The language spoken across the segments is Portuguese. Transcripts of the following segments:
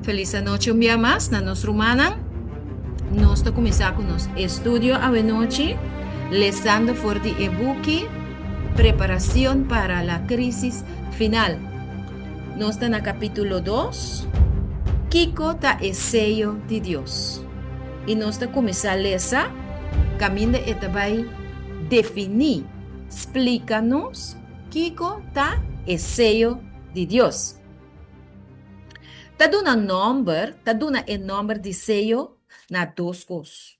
Feliz noite um dia mais na nossa romana. Nós estamos começando com nosso estudo a noite, lendo for de e-book Preparação para a crise final. Nós estamos no capítulo 2, Kiko ta é sello de Deus. E nós estamos começando a ler, caminho e vai definir, explica-nos, Kiko ta é sello de Deus. Tá dando o número de sello na duas coisas.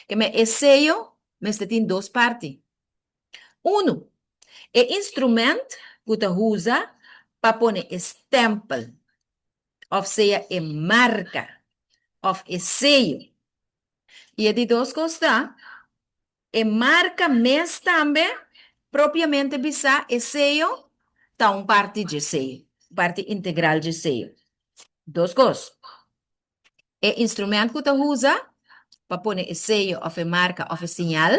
Que me é sello, mas tem duas partes. Um, é instrumento que você usa para pôr stempel, ou seja, é marca, ou é sello. E de duas coisas, é marca, mas também, propriamente, bisa, é sello, tá parte de sello, parte integral de sello. Duas coisas. É instrumento que você usa para pôr sello ou marca ou sinal,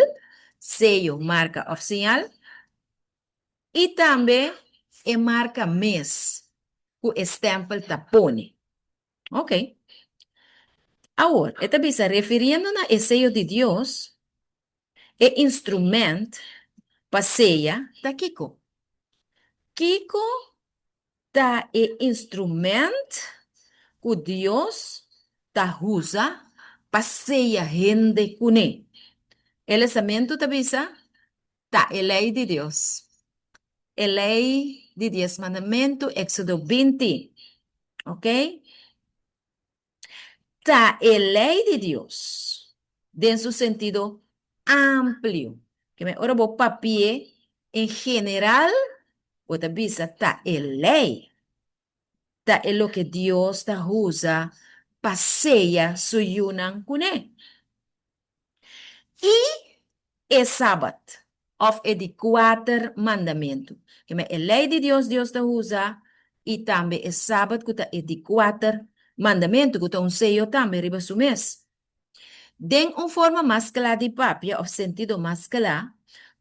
sello, marca ou sinal, e também é marca mês, que o stempel está põe. Ok. Agora, esta vez, referindo a sello de Deus, é instrumento para sellar da Kiko. Kiko tá é instrumento que Deus tá usa para sellar gente com ele. Ele samento tá bisa, tá é lei de Deus. A lei de 10 mandamentos, Éxodo 20, ¿ok? Está a lei de Deus, en su sentido amplio. Que me ora bo papie, en general, o te visa, está a lei. Está en lo que Dios te usa, paseia su yunan kune. E é sábado, of é de 4 mandamentos. Que é a lei de Deus, Deus te usa, e também é sábado, que é de 4 mandamentos, que é um sello também, riba su mês. De uma forma mais clara de papia, ou sentido mais claro,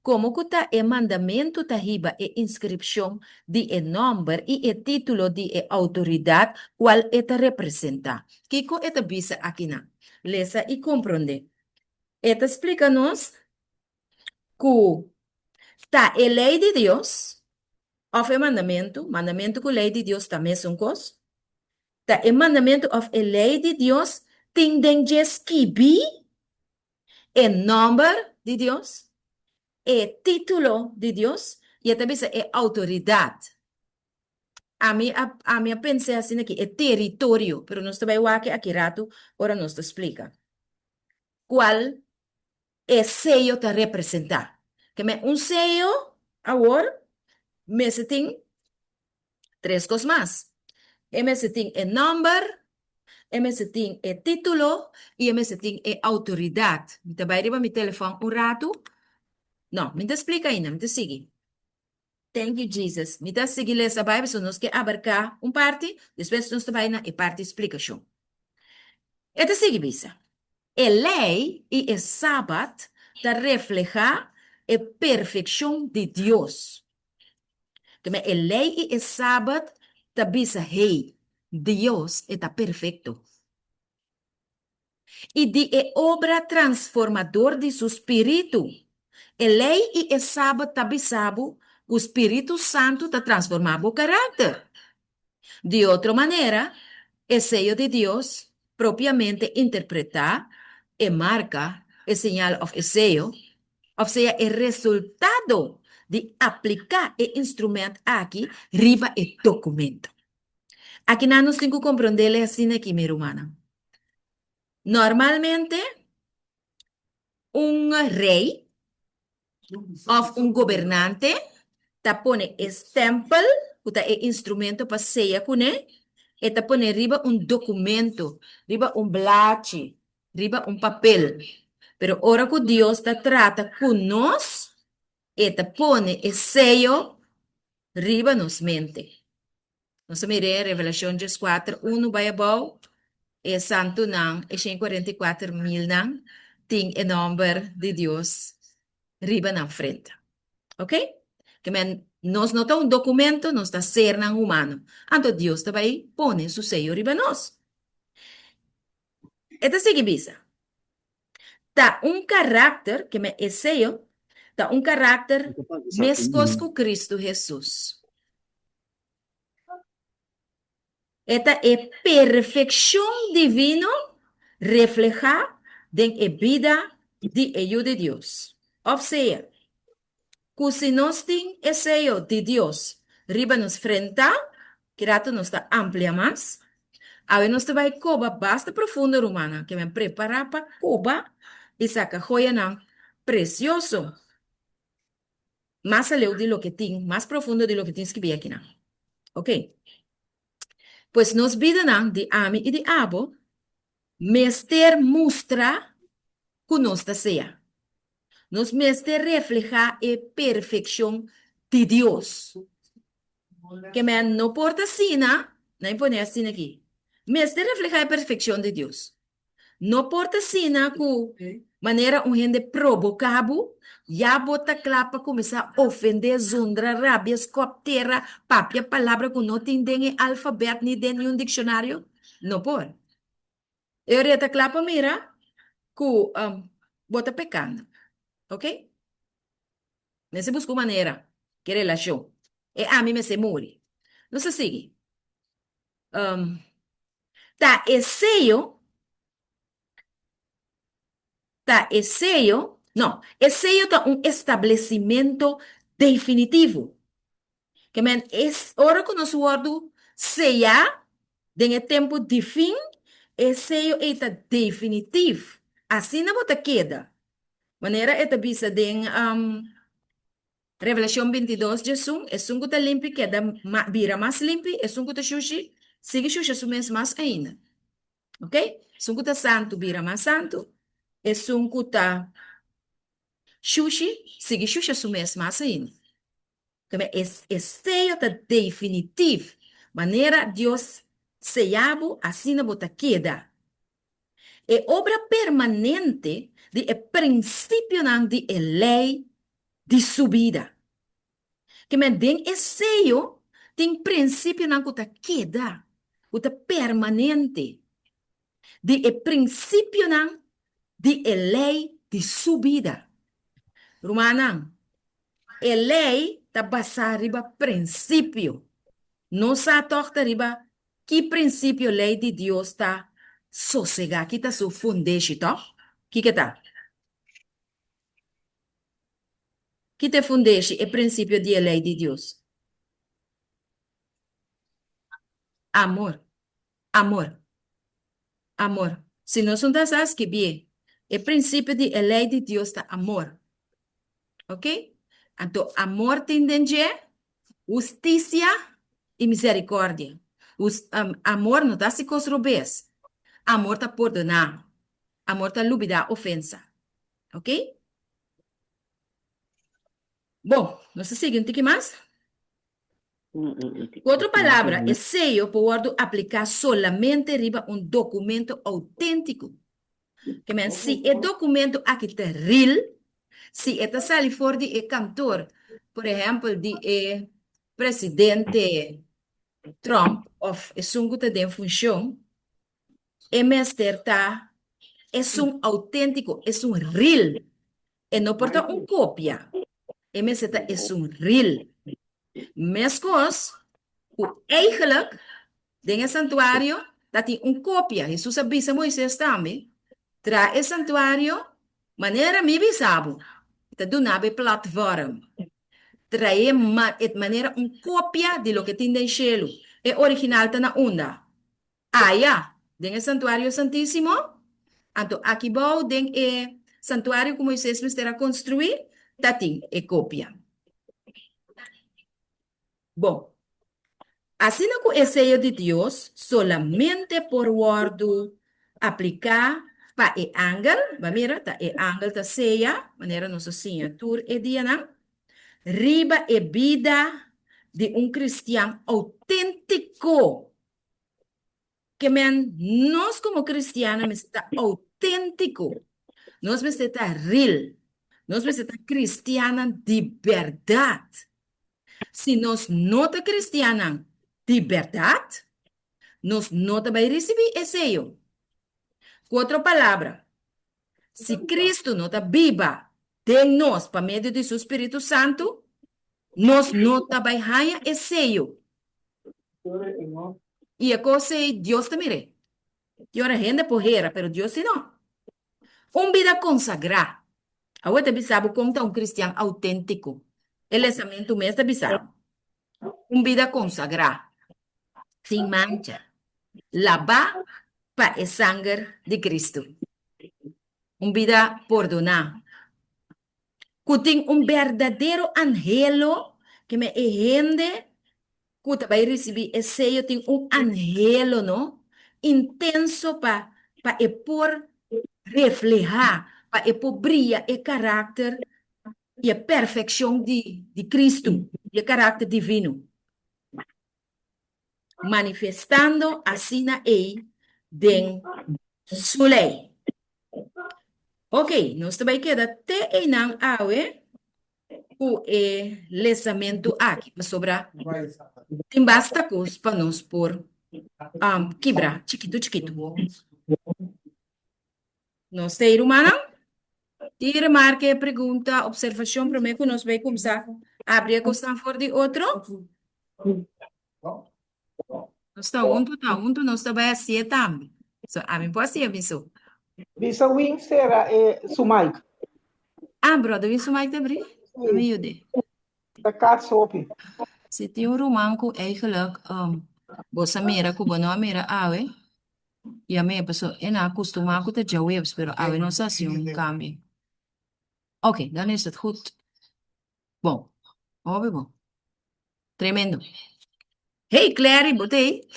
como que é mandamento, tá riba é inscrição de é nome e é título de é autoridade, qual é te representa. Que é te bisa aqui na. Lesa e compreende. Esta explica-nos que está a lei de Deus, of o mandamento que a lei de Deus também são coisas. Está o mandamento of a lei de Deus, tem de escrever o nome de Deus, o título de Deus, e também é autoridade. A mim pensei assim aqui, é território, mas nós também aqui rato, ora nós te explica. Qual é sello te representar? Que me um sello, agora, me se tem três coisas mais. MS tem é number, MS tem é título e MS tem é autoridade. Me vai riba mi telefone um rato. Não, me explica ainda, me sigue. Thank you, Jesus. Me dá seguir essa Bíblia, so nós que abarcar parte, depois nós vai na parte explicação. E te sigue, bisa. A lei e o sábado te refleja a perfeição de Deus. Então, a lei e o sábado te bisa, hey, Deus está perfeito. E de obra transformador de seu espírito. A lei e o sábado também sabe o Espírito Santo está transformando o caráter. De outra maneira, o sello de Deus, propriamente interpretar, e marca, o sinal of o sello, ou seja, o resultado de aplicar o instrumento aqui, riba o documento. Aqui nós temos que compreender assim aqui, minha humana. Normalmente, un rey of un gobernante te pone stempel, que es instrumento para sellar con él, y te pone arriba un documento, arriba un blache, arriba un papel. Pero ahora que Dios te trata con nos, y te pone el sello arriba nos mente. Nós miremos Revelação 4, 1 vai abaixo, é santo não, é 144 mil não, tem o nome de Deus riba na frente. Ok? Que men Nos nota un documento, nos está cernan humano. Entonces Dios também pone su sello arriba nós. Esta sigue bisa. Tá un carácter, que me é sello, tá un carácter mescos com Cristo Jesus. Esta é perfeição divino reflejar en a vida de ello de Dios. Ou seja, que se nós temos esse sello de Deus, riba nos frente, que rato nos está amplia mais, a ver nós vai coba basta profunda romana, que me prepara para coba e saca joia não precioso. Más aleu de lo que tem, mais profundo de lo que tens que ver aqui, não. Ok? Pues nos vida não de ami e de abo, mester mostra que nós está seja. Nos mester refleja a perfeição de Deus. Que me não porta sina, nem põe assim aqui. Mester refleja a perfeição de Deus. Não porta sina que maneira um gente provocabo, já bota clapa começar a ofender, zundra, rabias, coptera, papia palavra que não tem nem alfabeto nem de nenhum dicionário. Não pode. Eu reta clapa mira que bota pecando. Ok? Nesse busco maneira, que relação. E a mim me se morre. Não se sigue. Tá, esse sello, não, esse sello tá um estabelecimento definitivo. Que men, hora que nós guardo sellar, em tempo de fim, esse sello está definitivo. Assim não bota queda. Maneira é vista em Revelação 22, Jesus, é um que limpo, queda, vira mais limpo, é um que xuxi, sigue xuxi, sumes mais ainda. Ok? É um que santo, vira mais santo, é um que xuxi, sigue xuxi, sumes mais ainda. É sello tá definitivo. Maneira Deus sellado, assim não bota queda. É obra permanente de princípio não de lei de subida. Que me den é sello, tem princípio não que queda, que permanente. De princípio não de lei de subida. Romana, a lei está basada riba princípio. Não se torta riba que princípio lei de Deus está sossegado, que está seu fundeixo, tá? Que tá? Que te fundeixo é princípio de lei de Deus? Amor, amor, amor. Se nós não sabemos que bem, é princípio de lei de Deus está amor. Ok? Então, amor tem justiça e misericórdia. Amor não está se construir. Amor está perdonar. Amor está lubidar ofensa. Ok? Bom, não se sigue, tem que mais? Outra palavra, é sello pode aplicar solamente riba um documento autêntico. Que men, se é documento aqui está real, se é sali for de cantor, por exemplo, de presidente Trump, ou é sungo tá em função, é mester tá, é um autêntico, é um real, e não porta um cópia, é mester tá, é um real. Mescos, o eigenlijk, dentro do santuário, tá tem um cópia, Jesus avisa Moisés também, tra o santuário, maneira mi bisabo, tá do nabe plataforma, trae maneira cópia de lo que tem no cielo, é original tá na onda. Allá, en el santuario santísimo, então aqui vou den o santuário que Moisés me estará construir, tatim e cópia. Bom, assim com o sello de Deus, solamente por guardo aplicar para o ángel, mira, tá, o ángel tá sella, maneira nossa assinatura é dia, não? Riba e vida de um cristiano autêntico. Que men, nós como cristianos, está autêntico. Nós está real. Nós está cristiana de verdade. Si nos nota cristiana de verdad, nos nota vai receber esse sello. Outra palavra, se Cristo nota viva de nós, por meio de seu Espírito Santo, nos nota vai ganhar esse sello. E a coisa é Deus te mire. E ora gente porreira, pero Deus se não. Vida consagrada. Agora te sabe como um cristiano autêntico. Ele é somente o mesmo bisabo. Vida consagrada, sem mancha, lavar para o sangue de Cristo. Vida perdonada. Que tem verdadeiro anhelo que me rende, que vai receber esse sello, tem anhelo, não? Intenso para por reflejar, para por brilhar o caráter e a perfeição de Cristo, e o caráter divino. Manifestando assim na ei den sua lei. Ok, nós também queda te enang awe o lesamento aqui sobre tem basta coisa para nós por quebrar chiquito chiquito. Nós ser humana, tira marca, pergunta, observação para mim que nós vai começar a abrir a questão for de outro. Nós está junto, nós também assim também. So, a mim pode ser isso. Bisa wing será sumaik. Brother, isso mais te abrir? A mim ajude. Da kat sopi. Se tem romanco eigenlijk, bossa mera, cubano mera, awe, e a minha pessoa, é na acostumar com te jawebs, pero awe não se assim um cambio. Ok, dan is het goed. Bom, óbvio, bom. Tremendo. Hey, Clary, botei.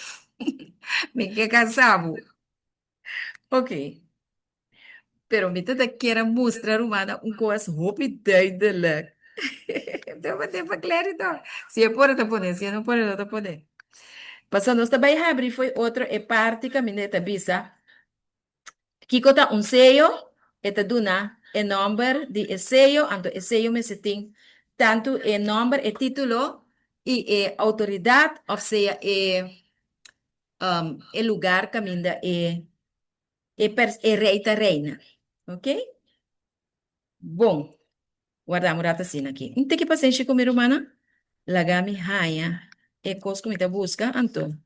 Me que cansado. Ok. Pero me te quero mostrar uma coisa roupa duidelijk. Então, vou ter para Clary, então. Se é por te poder, se não por não te poder. Passando esta vai abrir foi outro é parte caminheta bisa. Kiko ta un sello, eta duna el nombre de el sello, anto el sello me seting tanto el nombre, el título y autoridad, o sea, el lugar caminda rei ta reina. Ok? Bom, guardamos rata assim aqui. Não tem que paciência com minha humana? Lagami haya. É coisa que me tá busca, anto.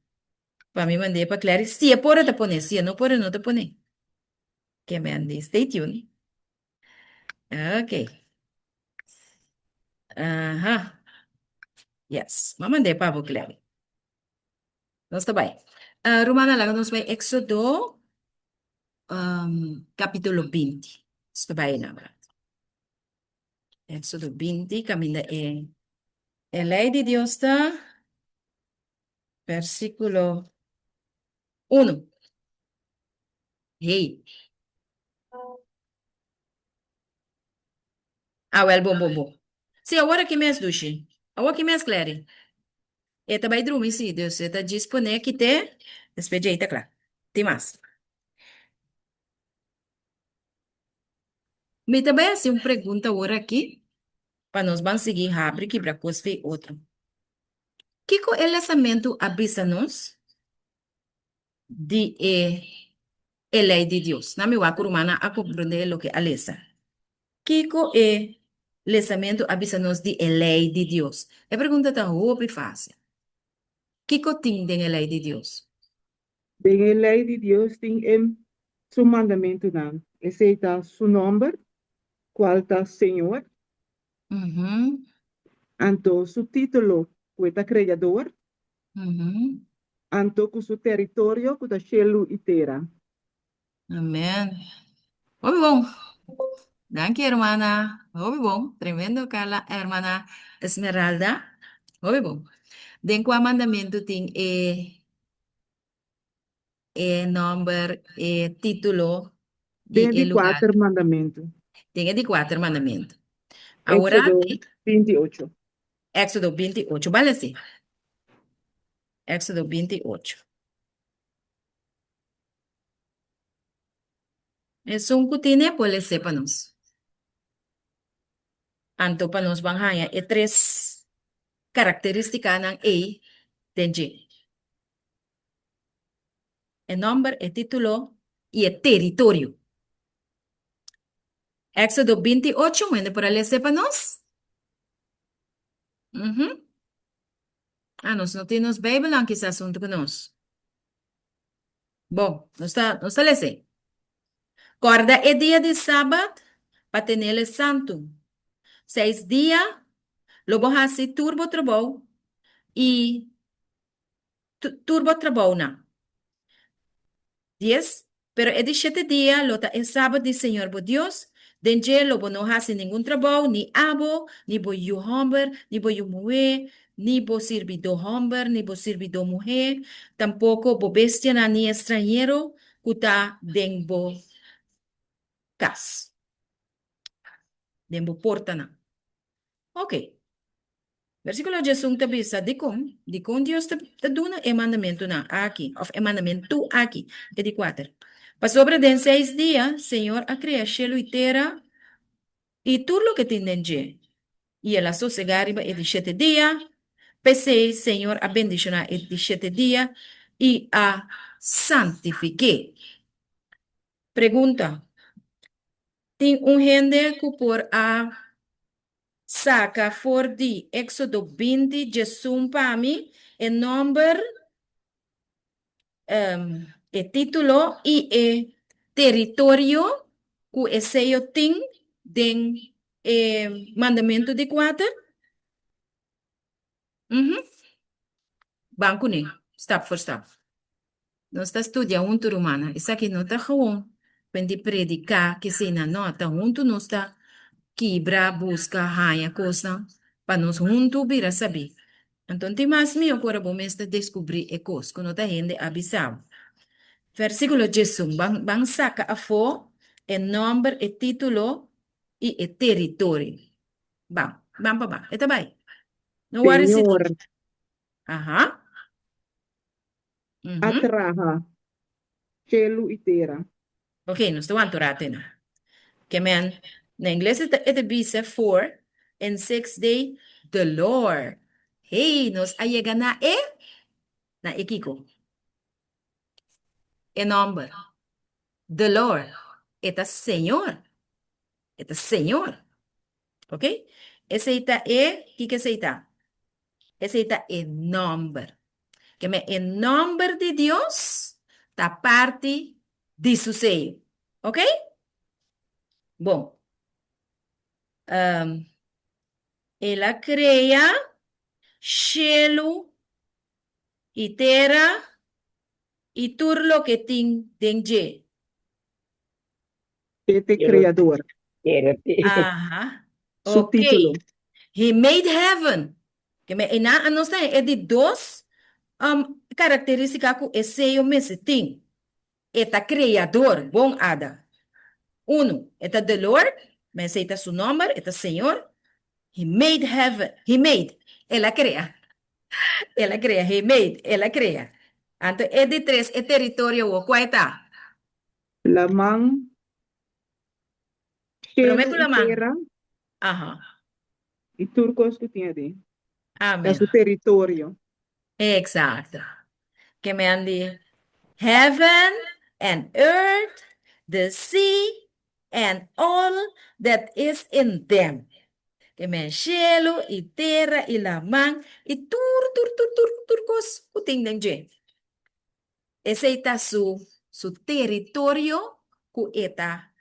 Para me mandar para Clary. Se é por te poner, se não por não te poner. Que me ande, stay tuned. Ok. Aham. Yes, mamandei para o Clary. Nós tá bem. Romana, lá nós vai Éxodo, capítulo 20. Está bem, na verdade. Éxodo 20, caminha é lei de Deus, tá? Versículo 1. Hey. Well, bom. Se agora que mês, Dushi? Agora que mês, Clary? É também dormir, sim, Deus. Está disponível que te expediente, claro. Tem mais. Me também assim, uma pergunta agora aqui, para nós vamos seguir rápido, que para coisa outro. Que co el lançamento avisa-nos de a lei de Deus? Na minha curumana a compreender o que é lesa. Que co é lançamento avisa-nos de a lei de Deus? É pergunta tão roupa e fácil. Que co tem de a lei de Deus? De lei de Deus tem su mandamento dan. Esse está su nombre, qual está Senhor, Uhum, anto su título, cueta creador, uhum. anto cu su territorio, cuta cielo e terra. Amém. Muito bom. Danke, hermana. Muito bom. Tremendo, Carla. Hermana Esmeralda. Muito bom. Den qual mandamento tem number, título Tem e de lugar. quatro mandamentos. Tem de quatro mandamentos. Agora, Éxodo 28. Éxodo 28, vale assim. Éxodo 28. É um cutine, pode ser para nós. Anto para nós, banhaya, é três característica ng A, den G. El nombre, el título y el territorio. Éxodo 28, mande para ler sépanos. Nós não temos Bíblia aqui esse assunto conosco. Bom, não está lendo. Guarda é dia de sábado para ter ele santo. 6 dias, logo hasi turbo trabalho e turbo trabalho na. 10, pero é de 7 dias, lota é sábado de Senhor bo Deus. Denje lobo não hasi nenhum trabalho, ni abo, ni bo yu homber, ni bo yu mulher, ni bo servidor homber, ni bo servidor mulher, tampouco bo bestia na ni estrangeiro, kuta den bo cas, den bo porta na. Ok. Versículo 18 também está de com Deus te duna e mandamento na aqui, of e mandamento aqui, é de 4. Para sobre den 6 dias, Senhor a criar cielo e terra e tudo lo que tem dentro. E ela sossegariba é de 7 dias, PC, Senhor a bendicionar é de 7 dias e a santifique. Pergunta, tem gente que por a saca for de Éxodo 20, Jesus para mim, el nombre, el título y el territorio que el sello tiene den mandamento de 4. Banco ne, stap for stap. Nós está estudando junto romana. Isso aqui não está gewoon. Quando predicar que se na nota junto nós está quebra, busca, raia, coisa, para nós junto vir saber. Então, tem mais meu para bom mesmo descobrir e coisa, quando a gente avisava. Versículo 18, van saca a fo, o nome, o título e o território. Bam, bam. Está bem? Não worry se... Senhor, Aham. atraha, cielo e terra. Ok, nós estamos aturando. Que man, na inglês é bisa for, and 6 day, the Lord. Hey, nós ayega na ekiko. E nome, the Lord. Eta Senhor. Eta Senhor. Ok? Esse está que esse está? Esse está é nome. Que me é nome de Deus, da parte de su sello. Ok? Bom. Ela cria cielo e terra e tudo lo que tem dentro. Este criador. Ajá. Ok. Subtítulo. He made heaven. Que me ina não está é de duas características que esse eu me tem. Eta criador, bom ada. Uno, eta the Lord, mas eta su nome, eta Senhor. He made heaven. He made. Ela cria. Ela cria. He made. Ela cria. Então, é de 3, é território, o qual está? Lamang, cielo Prometo e la mano. terra Ajá. e turcos que tinha de. É Amén. seu território. Exacto. Que me han dicho, heaven and earth, the sea, and all that is in them. Que me cielo y terra y la man y turcos utingnan je. Ese está su territorio que está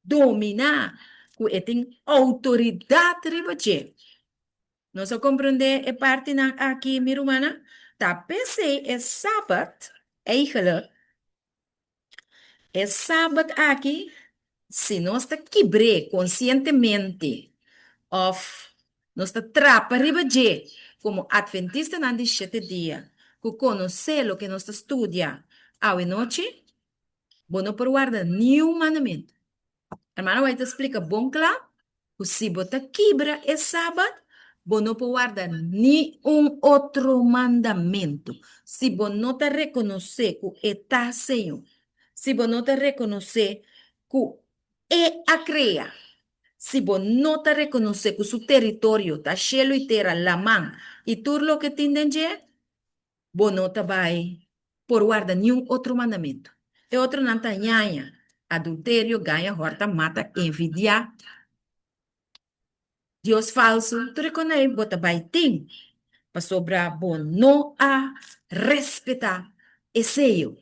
domina, que tem autoridade riba je. Nós compreender a parte na aqui, minha irmã, tá pensei é sábado, eigenlijk, é sábado aqui, se nós está quebre conscientemente, of nós está trapa riba de, como adventista na de 7 dias, que conhecer o que nós está estudia, ao noite, bom não por guardar nenhum mandamento. Hermano, vai te explicar bom claro, que se você quebra é sábado, você não pode guardar nenhum outro mandamento. Se você não te reconhecer que está Senhor, se você não te reconhecer que é a criar, se você não te reconhecer que seu território está cheio e terra, la mão, Y tú lo que tienen ya, vos no te vas por guardar ni un otro mandamiento. El otro no te ñaña. Adulterio, ganha, horta, mata, envidia, Dios falso. Tú reconoces, vos te vas para sobrar, vos no a respetar ese yo.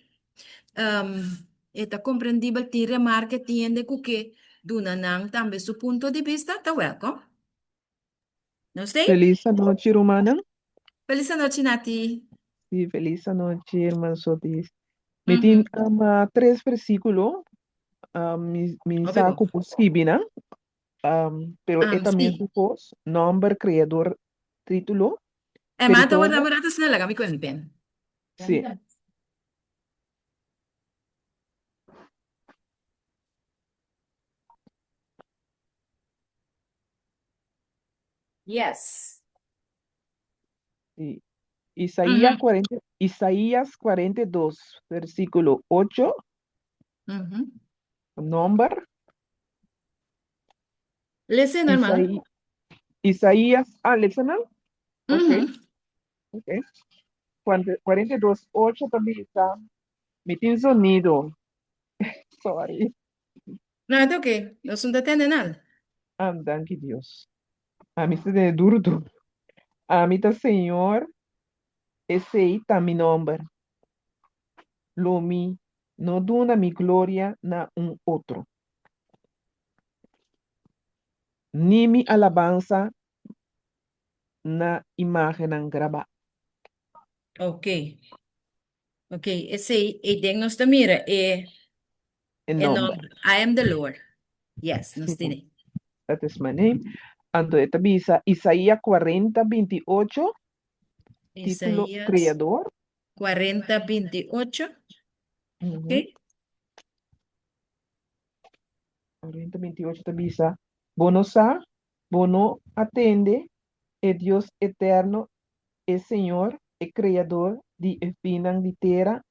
Está compreendible, ti remarca, tiende que Dunanang también su punto de vista, está welcome. ¿No sé? Feliz noche, Romana. Feliz noche, Nati. Sí, feliz noche, hermano Sotis. Me Uhum. tin tres versículos, mi Ó, bom. saco posible, pero también Sim. su voz, nombre, creador, título, É, mas então, territorio, namorada, se não é legal, me conta bem. sí, Yes. sí. Isaías Uhum. 40, Isaías 42, versículo 8, Uhum. nombre, Listen, hermana. Isaí, Isaías, listener, ok, Uhum. ok. 42, 8 también está, me tiene sonido, sorry, Não, então o quê? Eu não entendo nada. danke Dios. A mí se de duro, duro. A mí está Señor, ese ahí está mi nombre. Lo mi, no duna mi gloria na un otro. Ni mi alabanza na imagen grabada Ok. Ok. Esse aí, e Deus nos te mira, en é nombre. nome. I am the Lord. Yes, nos Sí, tiene. that is my name. Ando esta visa, Isaías 40, 28, título Isaías Creador. 40:28. Ujú. Ok. 40, 28 esta visa. Bono sa, bono atende, es Dios eterno, es Señor, es Creador, di finan di terra,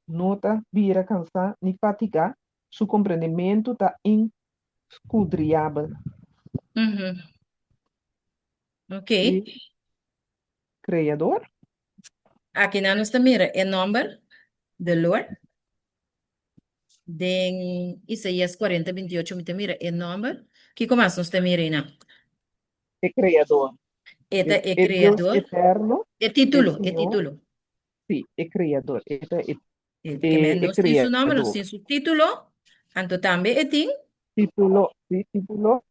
nota vira cansar ni fatigar, su comprendimiento está inscudriável. Uhum. Ok. Sí, creador, Aqui na nos te mira, é nome the Lord. De Isaías 40:28, me te mira, é nome. Que começa nos te mira aí, não? es creador, Este é es Dios criador. eterno, É es título, é Señor, título. sí, es creador, Que men es nos tem su nome, nos creador. tem su título. Anto também é tem. Título, sí, título,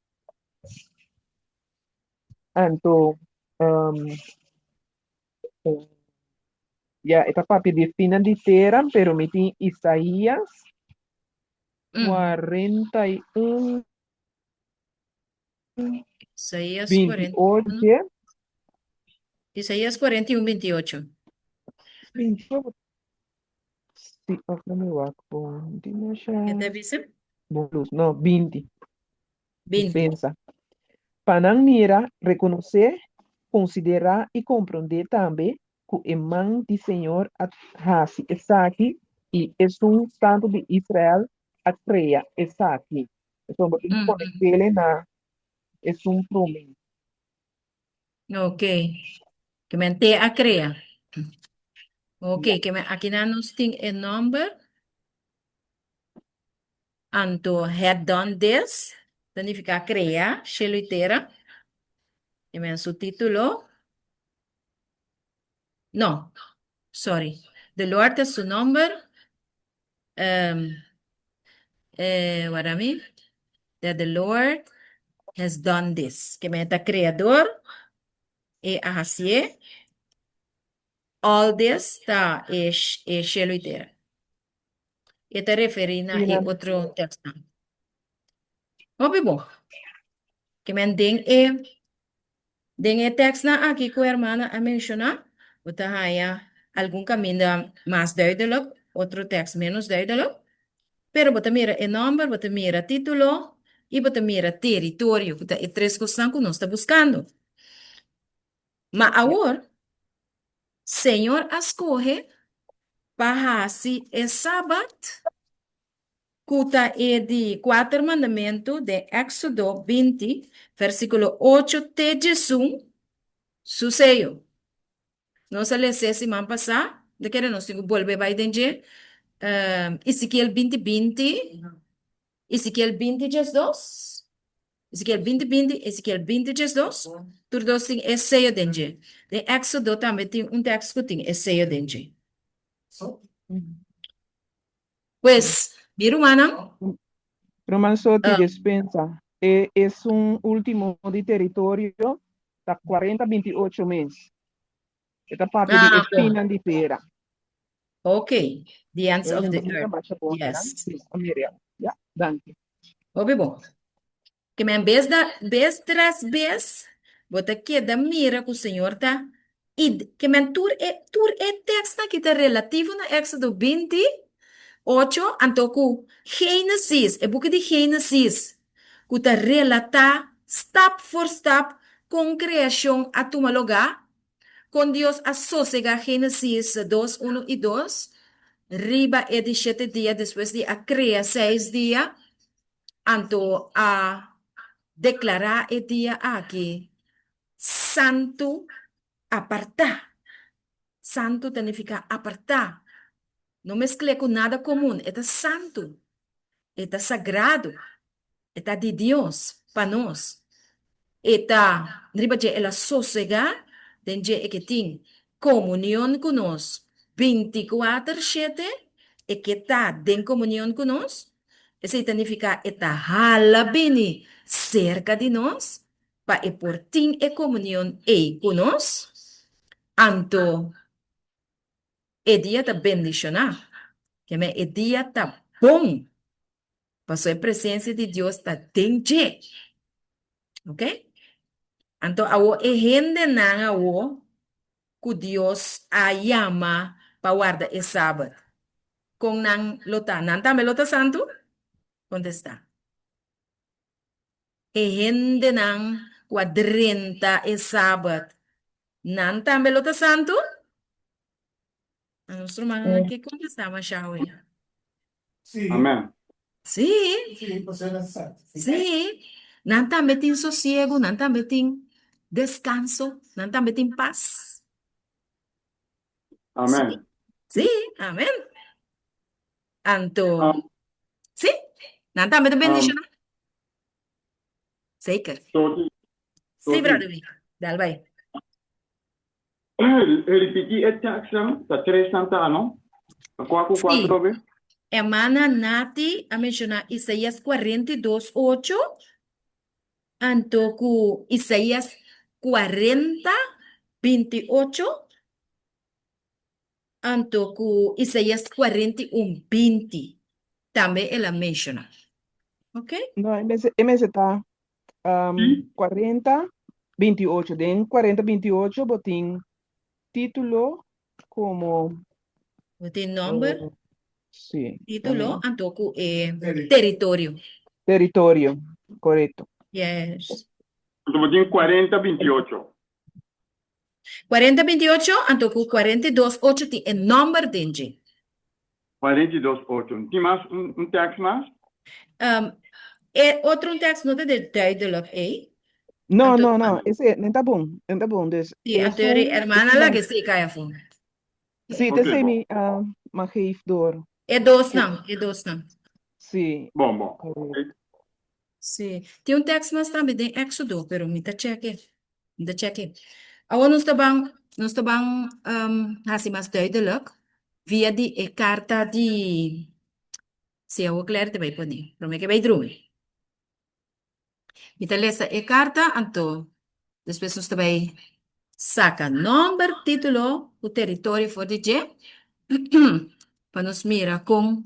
anto, um, eh, ya, esta papi defina de terra, pero me tiene Isaías Hum. 41, Isaías 41. 28, Isaías 41:28. 28, sí, no me va con, Que deve ser? no, 20, 20. pensa. Panang mira, reconocer, considerar e compreender também que o irmão do Senhor Hasi está aqui e é um santo de Israel a creia está aqui. Então, vou Uhum. conectar ele na é um problema. Ok. Que men te a crea. Ok, Yeah. que men aqui na nos tem é nome. Anto had done this. Significa crea, xeluiteira. Que men su título. No, sorry. The Lord es su nombre. Um, what I mean? That the Lord has done this. Que me está creador e así. All this está é xeluiteira. E te referindo a Tina, outro texto. Obi bom. Que me den texto na aqui que a irmã a mencionar. Uta haya algum caminho mais duidelijk, outro texto menos duidelijk. Pero você mira o nome, você mira título e você mira território, que é três coisas que nós estamos buscando. Mas yeah. agora, Senhor escolhe para se é sábado, que é de quatro mandamentos de Éxodo 20, versículo 8 de Jesus, su sello. No se le sé si man pasar, de que no se vuelve a entender. Ezequiel 20:20, Ezequiel 20:2, Ezequiel 20:20, Ezequiel 20:2, tudo dois tem esse sello dentro. De Éxodo também tem texto que tem esse sello dentro. Mhm. Pues, mi hermana, Roman Soti um, dispensa. Es un último de territorio da 40-28 meses. Esta parte de bom, espina de pera. ok, the ends Eu of the lembro muito earth, mais bom, né? yes. Sim, a Miriam. Ja, danke. Obi bom. Que me vez tras vez, bota queda mira que o Senhor tá, e que me tur é texto que está relativo na Éxodo 28, antoku Gênesis, é book de Gênesis, que está relata step por step com criação a tu lugar, com Deus associa Gênesis 2, 1 e 2, riba é de 7 dias, depois de a criar 6 dias, anto a declarar el día aquí santo apartar. Santo significa apartar. No mezcle con nada común. Está santo. Está sagrado. Está de Dios para nós. Está, riba de ela sossegar, denje que tem comunhão conosco 24/7 e que está em comunhão conosco. Isso significa está hala bem cerca de nós, para e por tim e comunhão e conosco. Anto, e dia está bendicionar, que me e dia está bom, para a presença de Deus está dentro, ok? Anto, awo e gente nang awo, ku Dios ayama para guardar el sábado. Con nang lota, nan tame lota santo? Contesta. E gente nang quadrenta el sábado. Nan tame lota santo? A nuestro man Eh, que contestaba Shawi. Amén. Sí, sí. Nan tame tin sosiego, nan tame tin descanso, nan tame tin paz. Sí, Amén. sí, amén. Anto, Um, sí, nan tame de um, bendición. Zeker. Toti, Sí, Toti. brother. Dale, bye. Ripeti e taxam, sa 300 ano? Quaco Sí, 4 ve? hermana Nati a mencionar Isaías 42:8, Antoku Isaías 40:28, Antoku Isaías 41:20. También ela menciona. ¿Ok? no, MS está Sí. 40-28. Den 40-28 botín título como, Tiene nombre, sí, título, también. Antoku territorio. Territorio, correcto. Yes. Como tiene 40, 28. 40:28, Antoku 42:8 tiene el nombre de 42, 8. Tem mais tax mais? Otro texto no te duidelijk, eh? No, Anto, no, no, ese no está bueno, no está bueno. sí, Es anterior un, hermana la que se cae a fondo. sí, te Ok, sei bom. mi, maar geef door. É dois não. Sí, Bom, bom. correcto. Sim. Tem texto mas também tem Éxodo, pero me tá cheque. Me tá cheque. Agora nós tá bang, assim mais duidelijk, via de carta de, se eu claro te vai pôr, pero me que vai drume. Me tá lesa carta, anto, depois nós vai saca nome, título, o território for de je, para nos mira com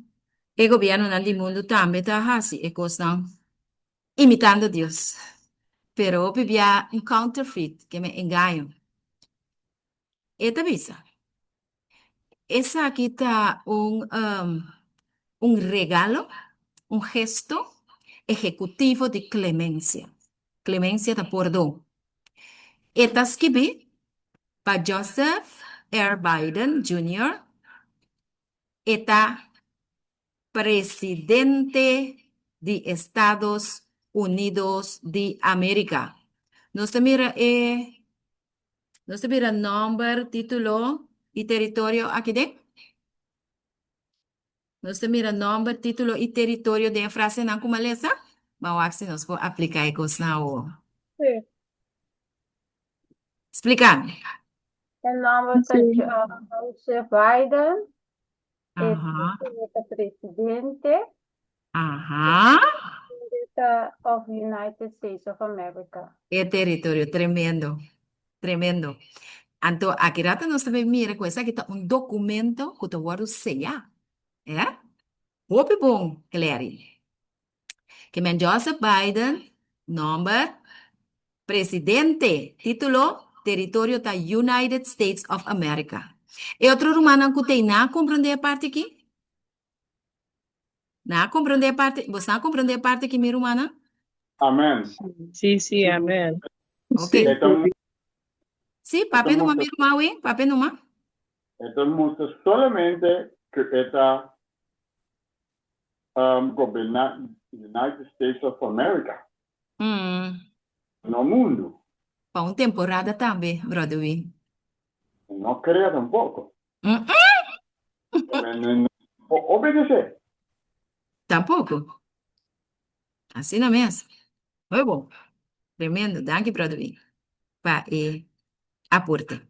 o governo do mundo também tá assim, e coisa imitando Deus. Pero vivia um counterfeit, que me engano. Esta visa, esa aqui está um regalo, um gesto ejecutivo de clemência. Clemência da perdão. Esta escrevi para Joseph R. Biden Jr., eta presidente de Estados Unidos de América. Nos mira No se mira nombre, título y territorio aquí de. No se mira nombre, título y territorio de frase na kumalesa. Vamos a ver si nos puede aplicar cosas na. Sí. Explícame. El nombre Sí. de Joseph Biden, el Ajá, presidente ajá. of United States of America. Qué territorio, tremendo, tremendo. Anto, aquí rata no se ve, mira, con esa que está un documento que te voy a sellar. ¿Eh? Hope bom, Clary. Que men Joseph Biden, nombre, presidente, título, territorio da United States of America. E outro rumano que tem na compreender a parte aqui? Na compreender a parte, você na compreender a parte aqui, minha rumana? Amén. Sí, amén. Ok. Sí. Estamos, Sim, papi numa, estamos, minha irmã, ué? Papi numa? estamos solamente que está gobernando United States of America, no mundo. Para uma temporada também, brother, ué. No crea tampoco. Hum, Obedecer. Tampouco. Assim não mesmo. Foi bom. Tremendo. Danke, brother, ué. Para aporte.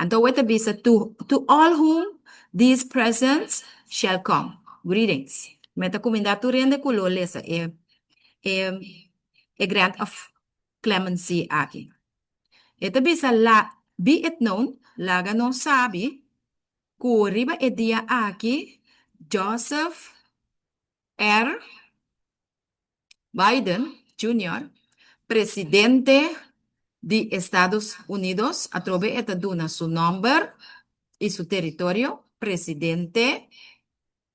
Então, what bisa to all whom these presents shall come. Greetings. Meta comunidade rende color lesa e grant of clemency aqui. Ito bisa be it known, laga non sabi, kuriba e dia aqui, Joseph R. Biden Jr., presidente de Estados Unidos, a través de duna su nombre y su territorio, presidente,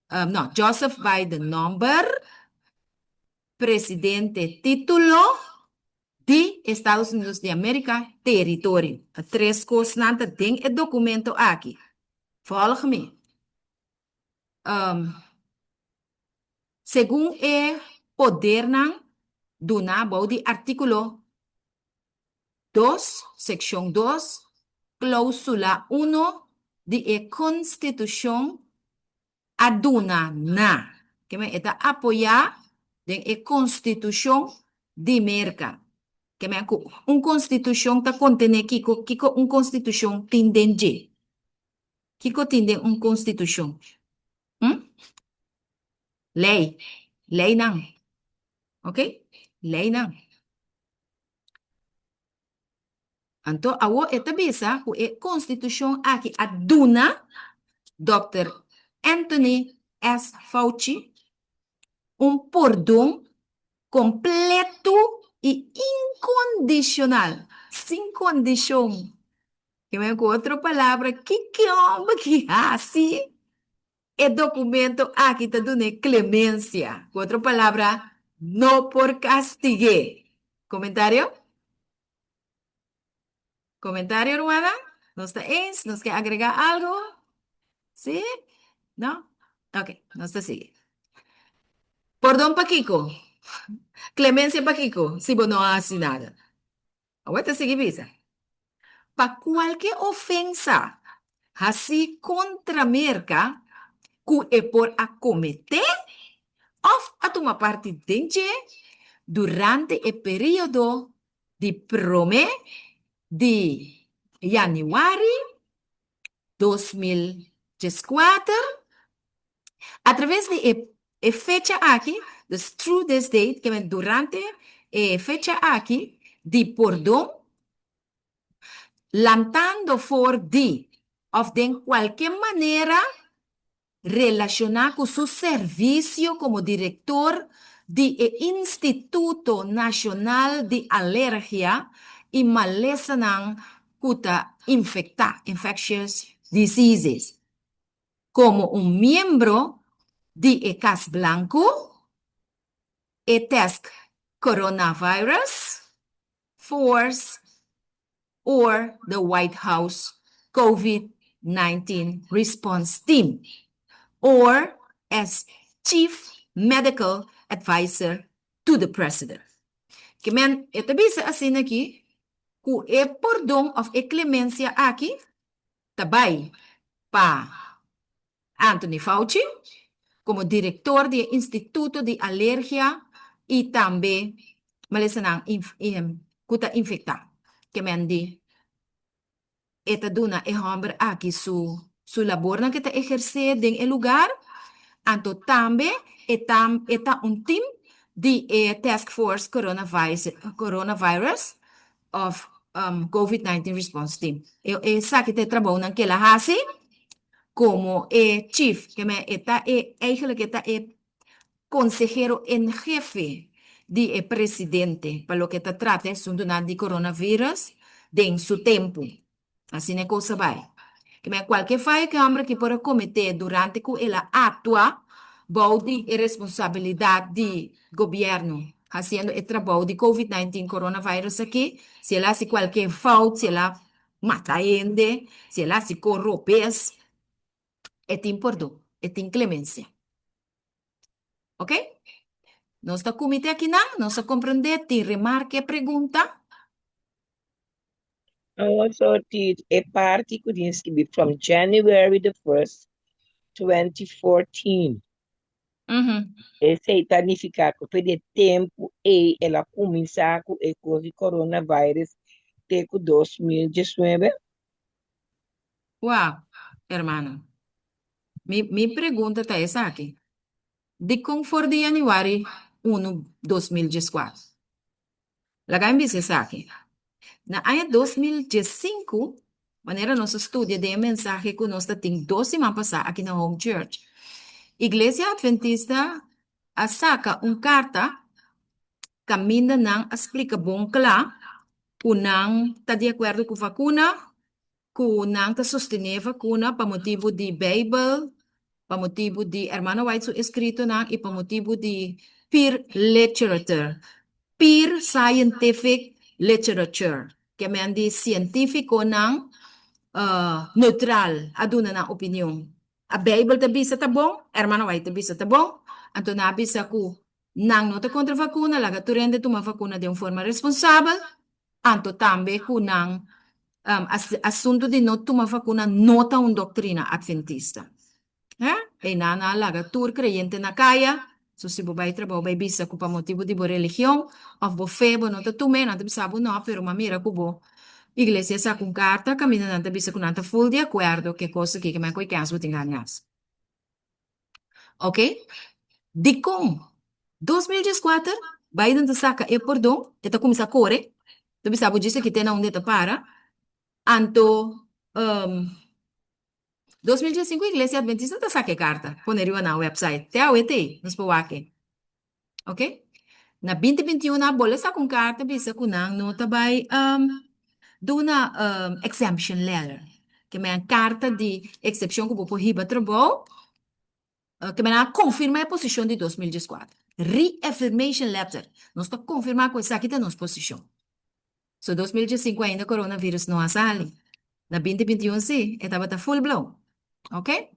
no, Joseph Biden, nombre, presidente, título de Estados Unidos de América, territorio. Tres cosas nada tem el documento aqui. Volg-me. Según el poder duna de artículo 2, sección 2, cláusula 1 de la Constitución aduna na, que me está apoyar de la Constitución de América. Que me un Constitución está contiene kiko un Constitución tindenge. Kiko tiende un Constitución. Lei. Lei nang. Ok? Lei nang. Anto awo eta bisa ku e Constitución aqui aduna Dr. Anthony S. Fauci perdão completo e incondicional, sem condição. Que é com outra palavra, que homem que assim é documento aqui está dando clemência. Com outra palavra, não por castigue. Comentário? Comentário, Ruana? ¿Nos está eens? ¿Nos quer agregar algo? ¿Sí? ¿No? Ok, nos está sigue. Perdón, Paquico. Clemencia, Paquico, si vos no haces nada. Ahora sigue visa. Para cualquier ofensa, así contra merca, que é por acometer ou a tomar parte dentro durante o período de prome de januário 2024, através de fecha aqui, through this date, que é durante fecha aqui, de perdão, lantando for de, ou de qualquer maneira, relacionar com seu serviço como diretor do Instituto Nacional de Alergia e Maleza contra infectious diseases, como membro de Cas Blanco, test coronavirus force or the White House COVID-19 response team, or as chief medical advisor to the president. Que men, ito bisa asin aqui, ku e perdão of e clemência aqui, também para Anthony Fauci, como diretor do Instituto de Alergia e também, mas kuta infectar, que me andi, eta duna e hombre aqui su labor na que te ejerce en el lugar, anto también eta un team de Task Force Coronavirus of COVID-19 Response Team. Esa que te trabajo en que la hace como chief, que me está eigenlijk está consejero en jefe de presidente para lo que te trata es un de coronavirus de su tiempo. Así ne cosa va. Que me cualquier fallo que hombre que pueda cometer durante que él actúa, body y responsabilidad de gobierno haciendo el trabajo de COVID-19 coronavirus aquí, si él hace cualquier falta, si él mata gente, si él hace corrupes, es importante, es inclemencia. ¿Ok? Não está comité aqui não está compreender, te remarque a pergunta. Also, it a party could be from January the 1st, 2014. Esse aí significa que perde tempo e ela começar com o coronavírus até 2019. Uau, hermano. Mi pergunta está essa aqui. De como for de januário 1, 2014. Laga me diz aqui. Na ano 2015, maneira nosso estudo de mensagem que nós temos 2 semanas passadas aqui na Home Church. Igreja Adventista a saca carta caminha não explica bom claro, o não está de acordo com a vacuna, que não está sostener a vacuna para motivo de Bible, para motivo de Hermano White escrito não, e para motivo de peer literature, peer scientific literature, que me andi científico não neutral, aduna na opinião. A Bible te bisa tá bom, Hermano White te bisa tá bom, então na bisa ku não tá contra a vacuna, laga tu rende uma vacuna de uma forma responsável, anto também ku não assunto de não tomar vacuna nota uma doutrina adventista. E nana laga tur creyente na caia, so si bo vai trabalho vai bisa ku pa motivo de bo religião, of bo fé, bo nota tume, nanta bisa bo no, pero mamira ku bo. Iglesia sa com carta, camina nanta bisa ku nanta full de acordo, que coisa que me coi caso te enganas. Ok? De com 2014, Biden te saca e perdão, e ta começa a correr, tu bisa bo disse que tem onde te para, anto 2015 Iglesia Adventista ta saque carta, poneria na website, te awete, nos powake. Ok? Na 2021 na bola sa com carta bisa kunang no tabay do na exemption letter, que é a carta de excepção que o hiba trabalho, que me confirma a posição de 2014. Reaffirmation letter, nós está confirmar que essa aqui está nossa posição. So 2015 ainda coronavírus não sale. Na 2021 sim, estava full blown. Ok?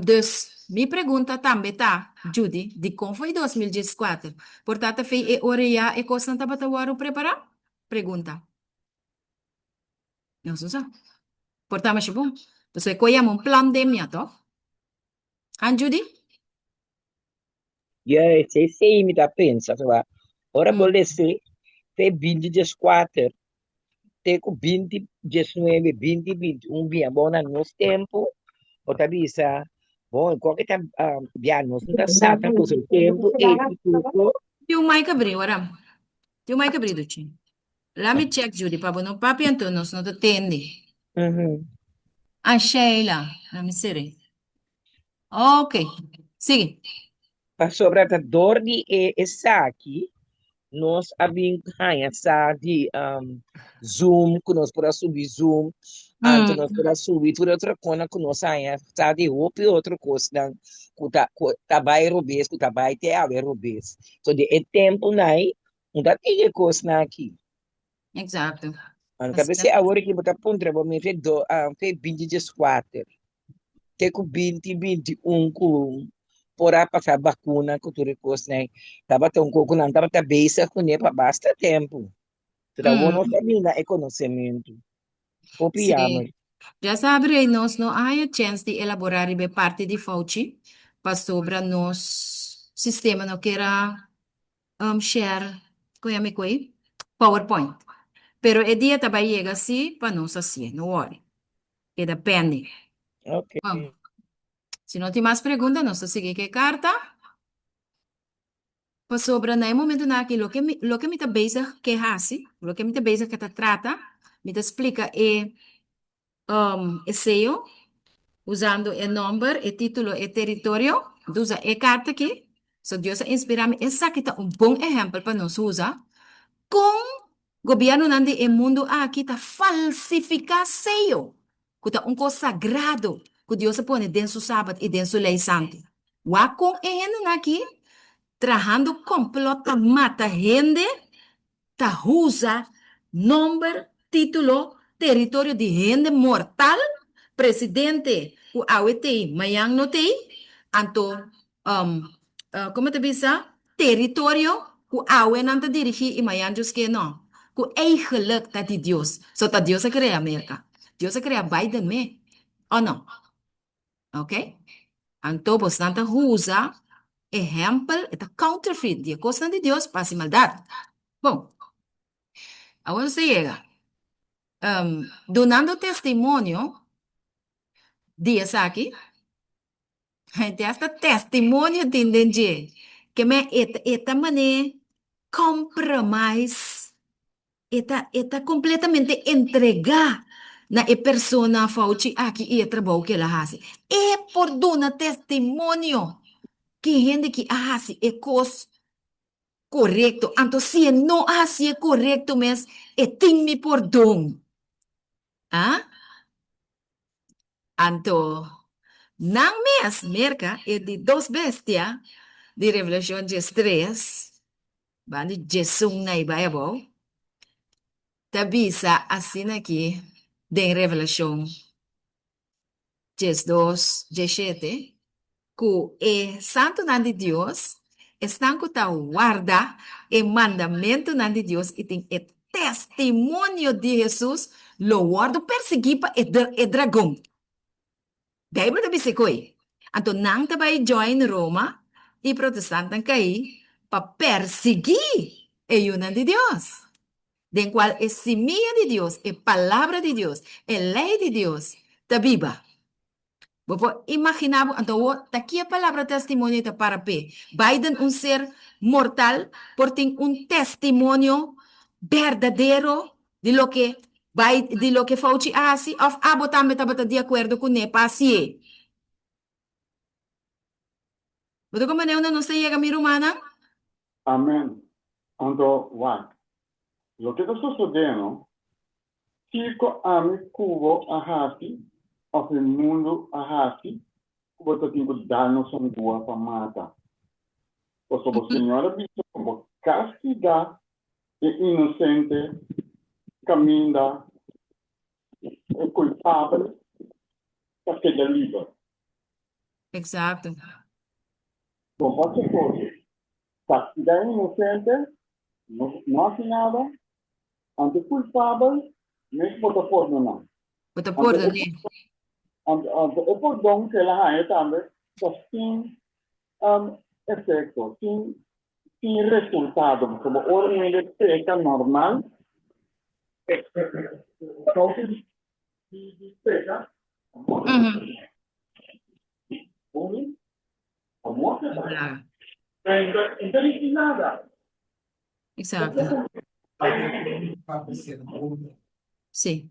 Dus, minha pergunta também tá, Judy, de como foi 2014? Portanto, foi e hora já e coisa não estava preparar? Pergunta. Não sei. Portanto, mas bom. Então, escolhemos plan de minha, tá? Han, Judy? Yeah, sei me dá pensa, tá? Ora, vou descer, tem 24, tem com 20, 19, 20, 21, bem, bom, no nosso tempo, outra bisa, bom, qualquer tempo, bem, nós não está com o tempo, e tudo. Tem mic abriu, ora. Tem mic abrido, Tim. Let me check, Judy, para não papi então nós não atende. A Sheila, let me see. Ok, sigue. Para sobre a dor de essa aqui, nós abrimos essa de Zoom, que nós podemos subir Zoom, antes nós podemos subir toda outra coisa que nós está de roupa e outra coisa, que tá bem robês, que tá bem até a robês. Então, de tempo, não dá tem coisa aqui. Exato. A cabeça agora que botar pontra, vou me ver 24, tem com 20, 21, com porá passar vacuna, que tu recurso, né? Tava tão coco, não tava bem, com para basta tempo. Será bueno también el conocimiento. Copiamos. Sí. Já sabe, nós não há a chance de elaborar a parte de Fauci para sobre nos sistema não queira share como coi PowerPoint. Pero o dia também chega assim para nós assim, não worry. E depende. Ok. Bom, se não tem mais perguntas, nós seguimos que carta. Para sobre no momento na que lo que me está bezig que hasi, lo que me está bezig que te trata, me te explica SEO usando el nombre, el título, el territorio, usa el carta aquí. So Dios inspira-me, essa que está um bom exemplo para nós usar. Com governo nandi el mundo aqui está falsificar SEO. Que está coisa sagrado, que Deus põe dentro do sábado e dentro da lei santa. Wa com ele aqui, trabajando complota mata gente, ta usa nombre, título, territorio de gente mortal, presidente, o awete, mayang no te, anto, como te bisa, territorio, o awe nanta dirigi e mayang just que no, o eigenlijk dat die Dios, so ta Dios se crea América, Dios se crea Biden me, o no, ok? Anto, vos nanta usa, ejemplo, esta counterfeit, de costa de Dios, paz y maldad. Bom, agora você chega. Donando testemunho, diz aqui, tem esta testemunho de entender que me esta maneira compra mais, esta completamente entregar na persona fauci aqui e trabalho que ela faz. É por donar testemunho que gente que faz é coisa correto. Então, se não faz correto, mas é tem me por dom. Ah? Anto, nang mes merca é de dos bestia de Revelação 3, bani Jesung na Bible, tabisa assim aqui, de Revelação 2, 17, que é santo nan de Deus, estão que tá guarda e mandamento nan de Deus e tem o testemunho de Jesus, lo guardo perseguir para o dragão. Bible tabi si koy. Anto nang tabay join Roma, y protestantan kay, pa persigi e yunan de Dios. Den cual es semilla de Dios, es palabra de Dios, es ley de Dios, tabiba. Bopo imaginabo, anto wo, takia palabra testimonio ta para pe. Biden un ser mortal, por ting un testimonio verdadero de lo que Fauci hace, of abo tambe tabata de acuerdo con ne pasie. Betul como neuna no se llega mi rumana? Amén. Ando, wow. Lo que está sucedendo, chico a mi cubo a hasi, of el mundo a hasi, cubo está tingo danos son gua pa mata. O so, o senhora bicho como castigar e inocente, caminda, e culpável, para ser livre. Exacto. Bom, pode ser coisa. Castigar inocente, não hace nada, ante culpável, nem bota por não. Betul por ni. Ante o perdão que ela há também, só sem efeito, sem resultado, como ordem elétrica normal, então se pega, como é que Wala. não diz nada. Exacto. Sí.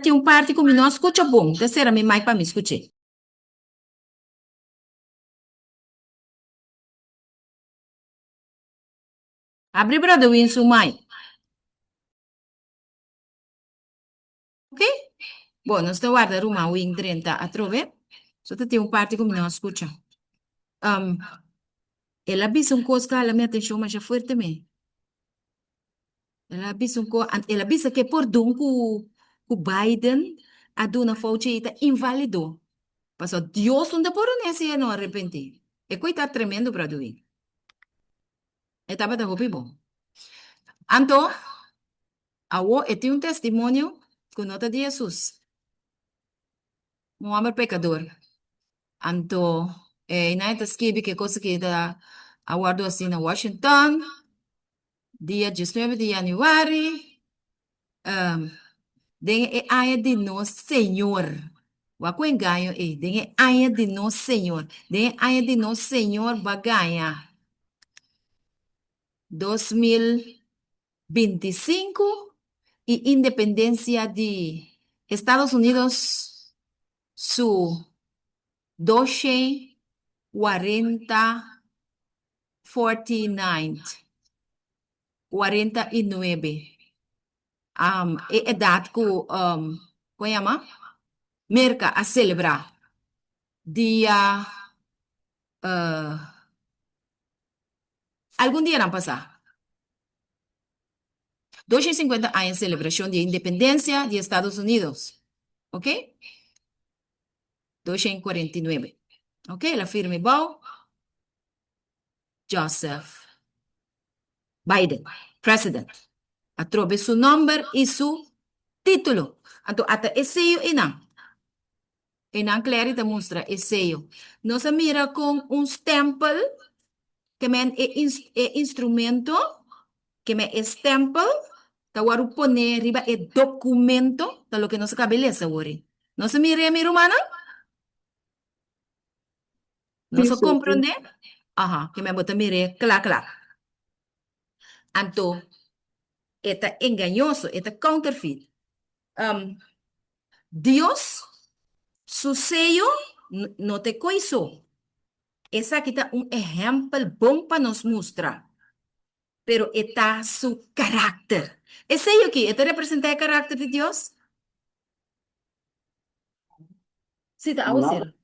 Tem um parte que não escuta bom. Terceira, me mic para me escutar. Abre para do win su mic. Ok? Bom, nós estamos guardando uma win 30 a trove. Só tem um parte que não escuta. Ela avisa um coisa que ela me atenção mais fortemente. Ela avisa que por dom que o Biden a dona Fauci está invalidou. Pasó Dios donde por nesse não arrepentir. E coi tá tremendo para doer. E tava da hopi bom. Anto, awo, e tem um testemunho com nota de Jesus. Um homem pecador. Anto, ina ita skibi que coisa que da aguardo assim na Washington, dia 19 de januário, den e aya de nosso Senhor. Wako engaio den e aya de nosso Senhor. Den e aya de nosso Senhor vai ganhar 2025 e independência de Estados Unidos, su 1249. Edad que, ¿cómo llama? Merca a celebrar dia, algum dia não passar. 250 anos de celebração de independência dos Estados Unidos. Ok? 249. Ok? La firme bom. Joseph Biden, president. Atrobe su nombre e su título. Então, até esse inang. Inang claro te mostra esse. Nós mira com um stempel que é instrumento que me stempel tawaru pone riba documento de lo que nos cabeleza ori. No se mire mi rumana? No se Isso, comprende? Ajá, que me bota mire, claro. Anto, eta engañoso, eta counterfeit. Dios, su sello, no te coiso. Esa quita un ejemplo bom para nos mostrar. Pero está su carácter. ¿Es sello aquí? ¿Este representa el carácter de Dios? Sí, está a Nada,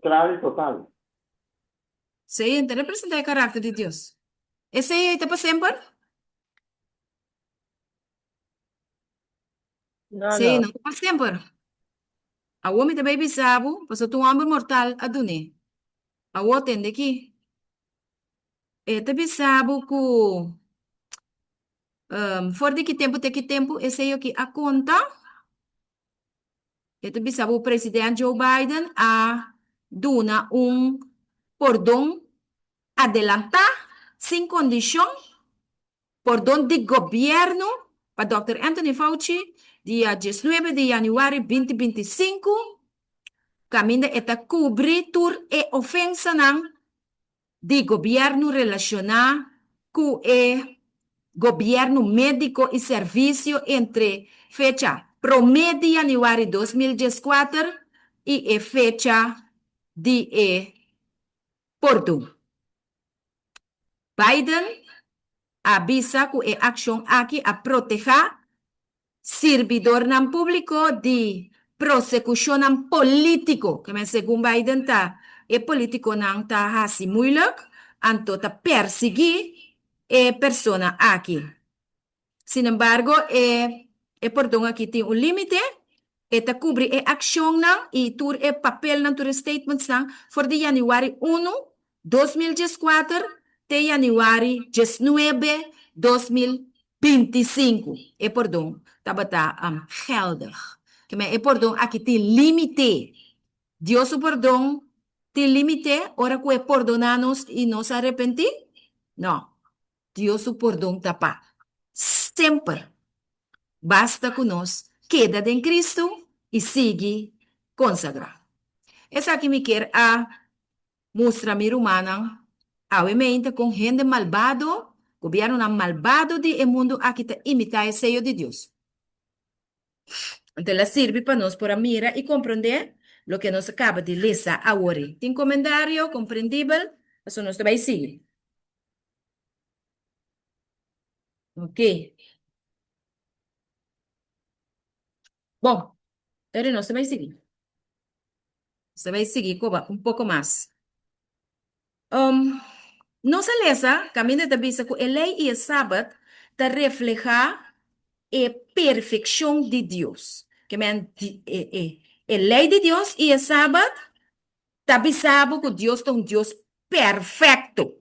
claro y total. Sí, este representa el carácter de Dios. ¿Es sello está para siempre? No, Sí, no. não para sempre. A homem também bisabo, passou um homem mortal a dune. A outra tem aqui. Este bisabo que fora de que tempo, esse aí que a conta. Este bisabo o presidente Joe Biden a duna perdão adelantar sem condição, perdão de governo para Dr. Anthony Fauci, dia 19 de janeiro de 2025. Camina eta cobrir tur e ofensa nang di governo relacionado com o governo médico e serviço entre fecha promedio januário 2014 e fecha de Porto. Biden avisa que a ação aqui a proteger servidor nan público de prosecution político, que men según Biden político nan ta hasi moeilijk, anto ta persegui persona aquí. Sin embargo, perdón, aquí tiene un límite, ta cubri acción nan, y tur papel nan tur statements nan, for de januari 1, 2014, de januari 19, 2025. Perdón, tabata geldig. Que me perdón, aquí tiene límite. Dios su perdón, tiene límite, ahora que perdonanos y nos arrepentí. No, Dios su perdón tapa. Siempre. Basta con nos, queda en Cristo y sigue consagrado. Es aquí me quiere mostrar mi humana, obviamente con gente malvado, gobierno malvado del mundo aquí te imita el sello de Dios. Entonces, la sirve para nos para mirar y comprender lo que nos acaba de leer ahora. ¿Tiene comentario comprendible? Eso nos va a seguir. Ok. Bom, ahora nos va a seguir. Se vai seguir um pouco mais. Nossa lesa, caminho da bisa, que a lei e o sábado, te refleja a perfeição de Deus. Que men, a lei de Deus e o sábado, te bisabo que Deus é um Deus perfecto.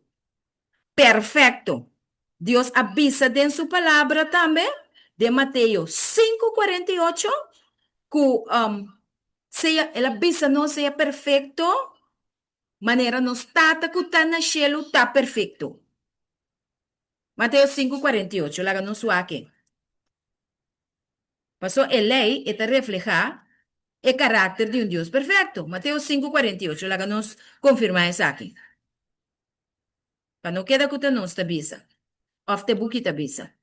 Perfecto. Dios avisa en su palabra también, de Mateo 5:48, que sea, él avisa no sea perfecto, manera no está que está en el cielo, está perfecto. Mateo 5:48, la ganó su aquí. Pasó el ley, esta refleja el carácter de un Dios perfecto. Mateo 5:48, la ganó confirma eso aquí. Para no queda que usted no está visa. Of the book ita visa.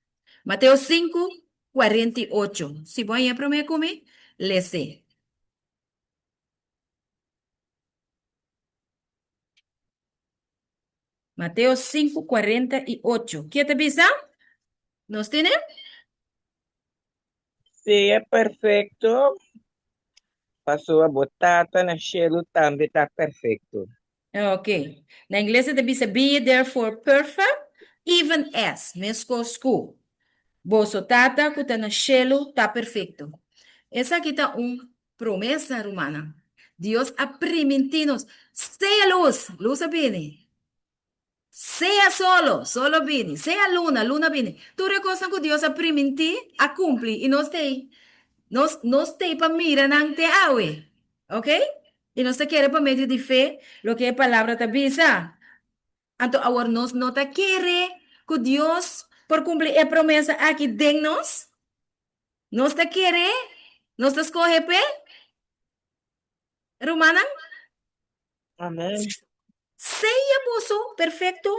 Mateo 5:48. Si voy a prometer conmigo, le sé. Mateo 5:48. ¿Qué te visa? ¿Nos tiene? Sea perfecto, pasó a botata na cielo también está perfecto. Ok. Na inglês te visa, be ye therefore perfect, even as, mesco school. Boso tata, que tá no cielo, tá perfeito. Essa aqui tá promessa romana. Deus a prometido-nos, seja luz, luz viene. Sea solo viene. Sea luna, luna viene. Tu recosta que Deus a prometi, a cumprir, e nós tem. Nós tem para mirar nante awe. Ok? E nós te quer para meio de fé, lo que a palavra te avisa. Então, agora nós não te quer que Deus, por cumprir a promessa aqui de nós, nós te quer, nós te escolhe, Romana, Amén. seja boso perfeito,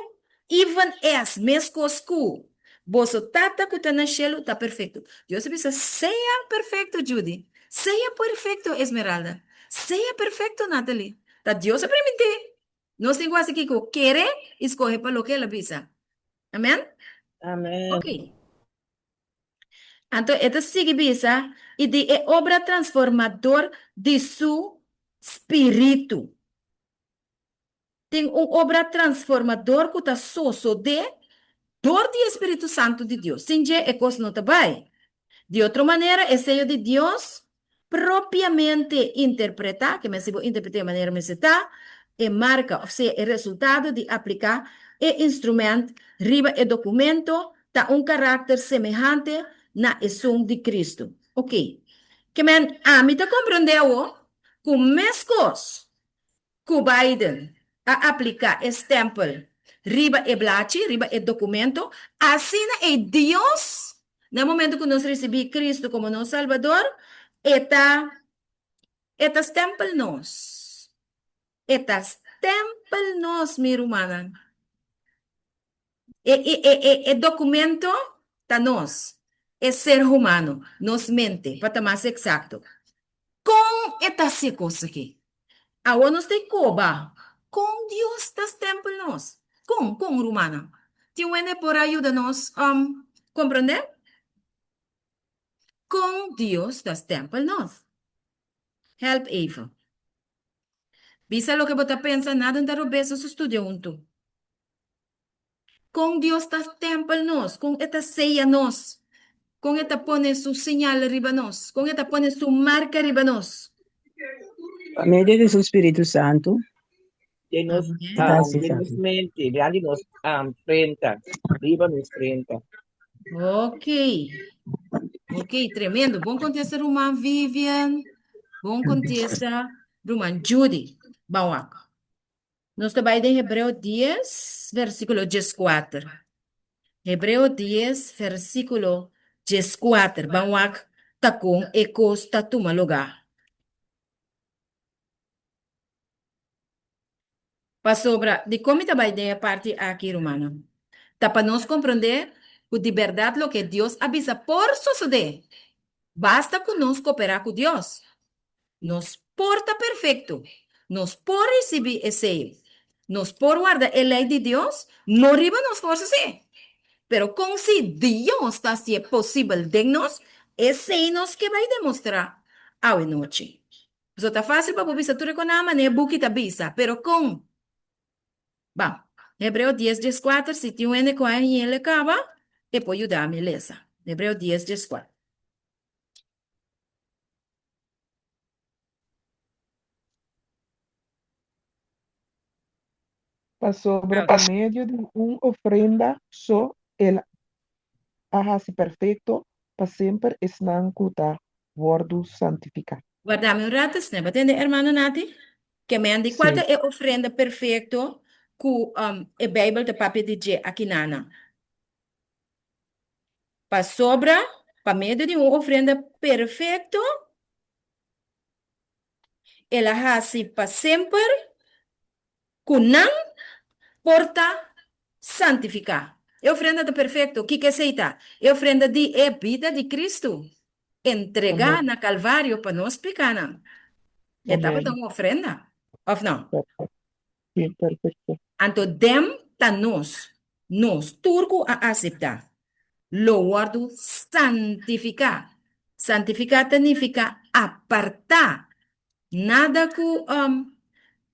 even as, mesmo escuro. Boso tata que está no cielo está perfeito. Deus diz, seja perfeito, Judy. Seja perfeito, Esmeralda. Seja perfeito, Natalie. Tá Deus a permitir. Nós temos assim que querer escolher para o que ela pisa. Amém? Amén. Ok. Então, esta sigue bisa e de é obra transformador de su espírito. Tem obra transformador que está soso de dor do Espírito Santo de Deus. Sem je é coisa não tá bem. De outra maneira, é sello de Deus propriamente interpretar, que me se vou interpretar de maneira me está, e marca, ou seja, é resultado de aplicar e instrumento, riba e documento, tá carácter semelhante na ação de Cristo. Ok. Que men, me tá compreendeu? Com mescos, com Biden, a aplicar stempel, riba e blachi, riba e documento, assim é Deus. No momento que nós recebemos Cristo como nosso Salvador, esta stempel nos. Esta stempel nos, mi hermana. E documento está nos. É ser humano, nos mente, para estar mais exato. Com esta coisa aqui. Agora nós temos coba. Com Deus está stempel nos. Com romana. Tiene por ayudarnos, compreender? Com Deus está stempel nos. Help Eva. Visa lo que você pensa, nada em dar o beso su estudio junto. Com Deus está templo nos, com esta ceia nos, com esta pone su señal arriba nos, com esta pone su marca arriba nos. Por medio de su Espíritu Santo, De nos, Amén. Gracias, de nos Abby. mente, de nos frente, arriba nos frente. Ok. Ok, tremendo. Bom contexto, Roman Vivian. Bom contexto, Roman Judy. Vamos lá. Nós trabalhamos em Hebreu 10, versículo 14. Hebreu 10, versículo 14. Vamos lá. Tá com ecos, tá toma lugar. Para sobra, de como trabalhar a parte aqui, romano. Tá para nós compreender o de verdade o que Deus avisa por suceder. Basta que nós cooperar com Deus. Nos porta perfeito. Nos por receber esse. Nos por guardar a lei de Deus. Não riba nos forças, sim. Pero com se Deus está se é possível de nós, esse nós que vai demonstrar a noite. Isso está fácil para você tu reconhece, né? Buki tá bisa, pero com. Bom, Hebreu 10, 4, se tem um N com a N, ele acaba, depois ajudar a beleza. Hebreu 10, 4. Sobra Ah, por medio de una ofrenda, so el hace perfecto, para siempre es nankuta, wordu santificado. guardame un rato, ¿ne? ¿Batende, hermano Nati? Que me andi qual Sí, é ofrenda perfeito ku e Bible de papi DJ aqui nana. Pa sobra, pa meio de uma ofrenda perfeito, ela hasi pa sempre, kunan porta santificar. É ofrenda de perfeito, que aceita? É ofrenda de é vida de Cristo. Entregar amén, na Calvário para nós pecar. Etapa amén, tão ofrenda. Of não? perfecto, sí, perfecto, Anto dem ta nos turco a aceitar. Lo guardo santificar. Santificar significa apartar. Nada que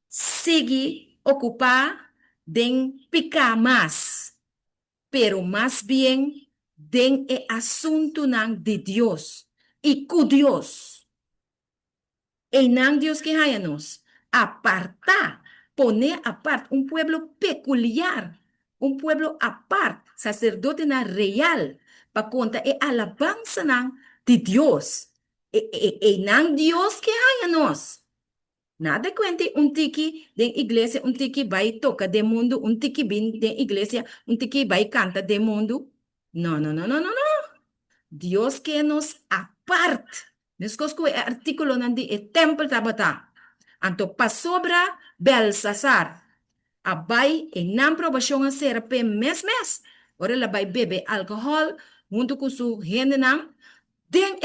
sigue ocupar de picar más, pero más bien de el asunto de Dios y con Dios. E não Deus que haya nos apartar, poner aparte un pueblo peculiar, un pueblo aparte, sacerdote na real, para conta e alabança de Deus. Não Deus que haya nos. Nada cuente un tiki de iglesia, un tiki vai toca de mundo, un tiki bin de iglesia, un tiki vai canta de mundo. No, no, no, no, no, no. Dios que nos aparte. Nescosco é artículo nandi e templo tabata. Anto pa sobra Belsasar. Abai e não provação a ser pe mes. Ora la bai bebe alcohol, junto com su gente não. Den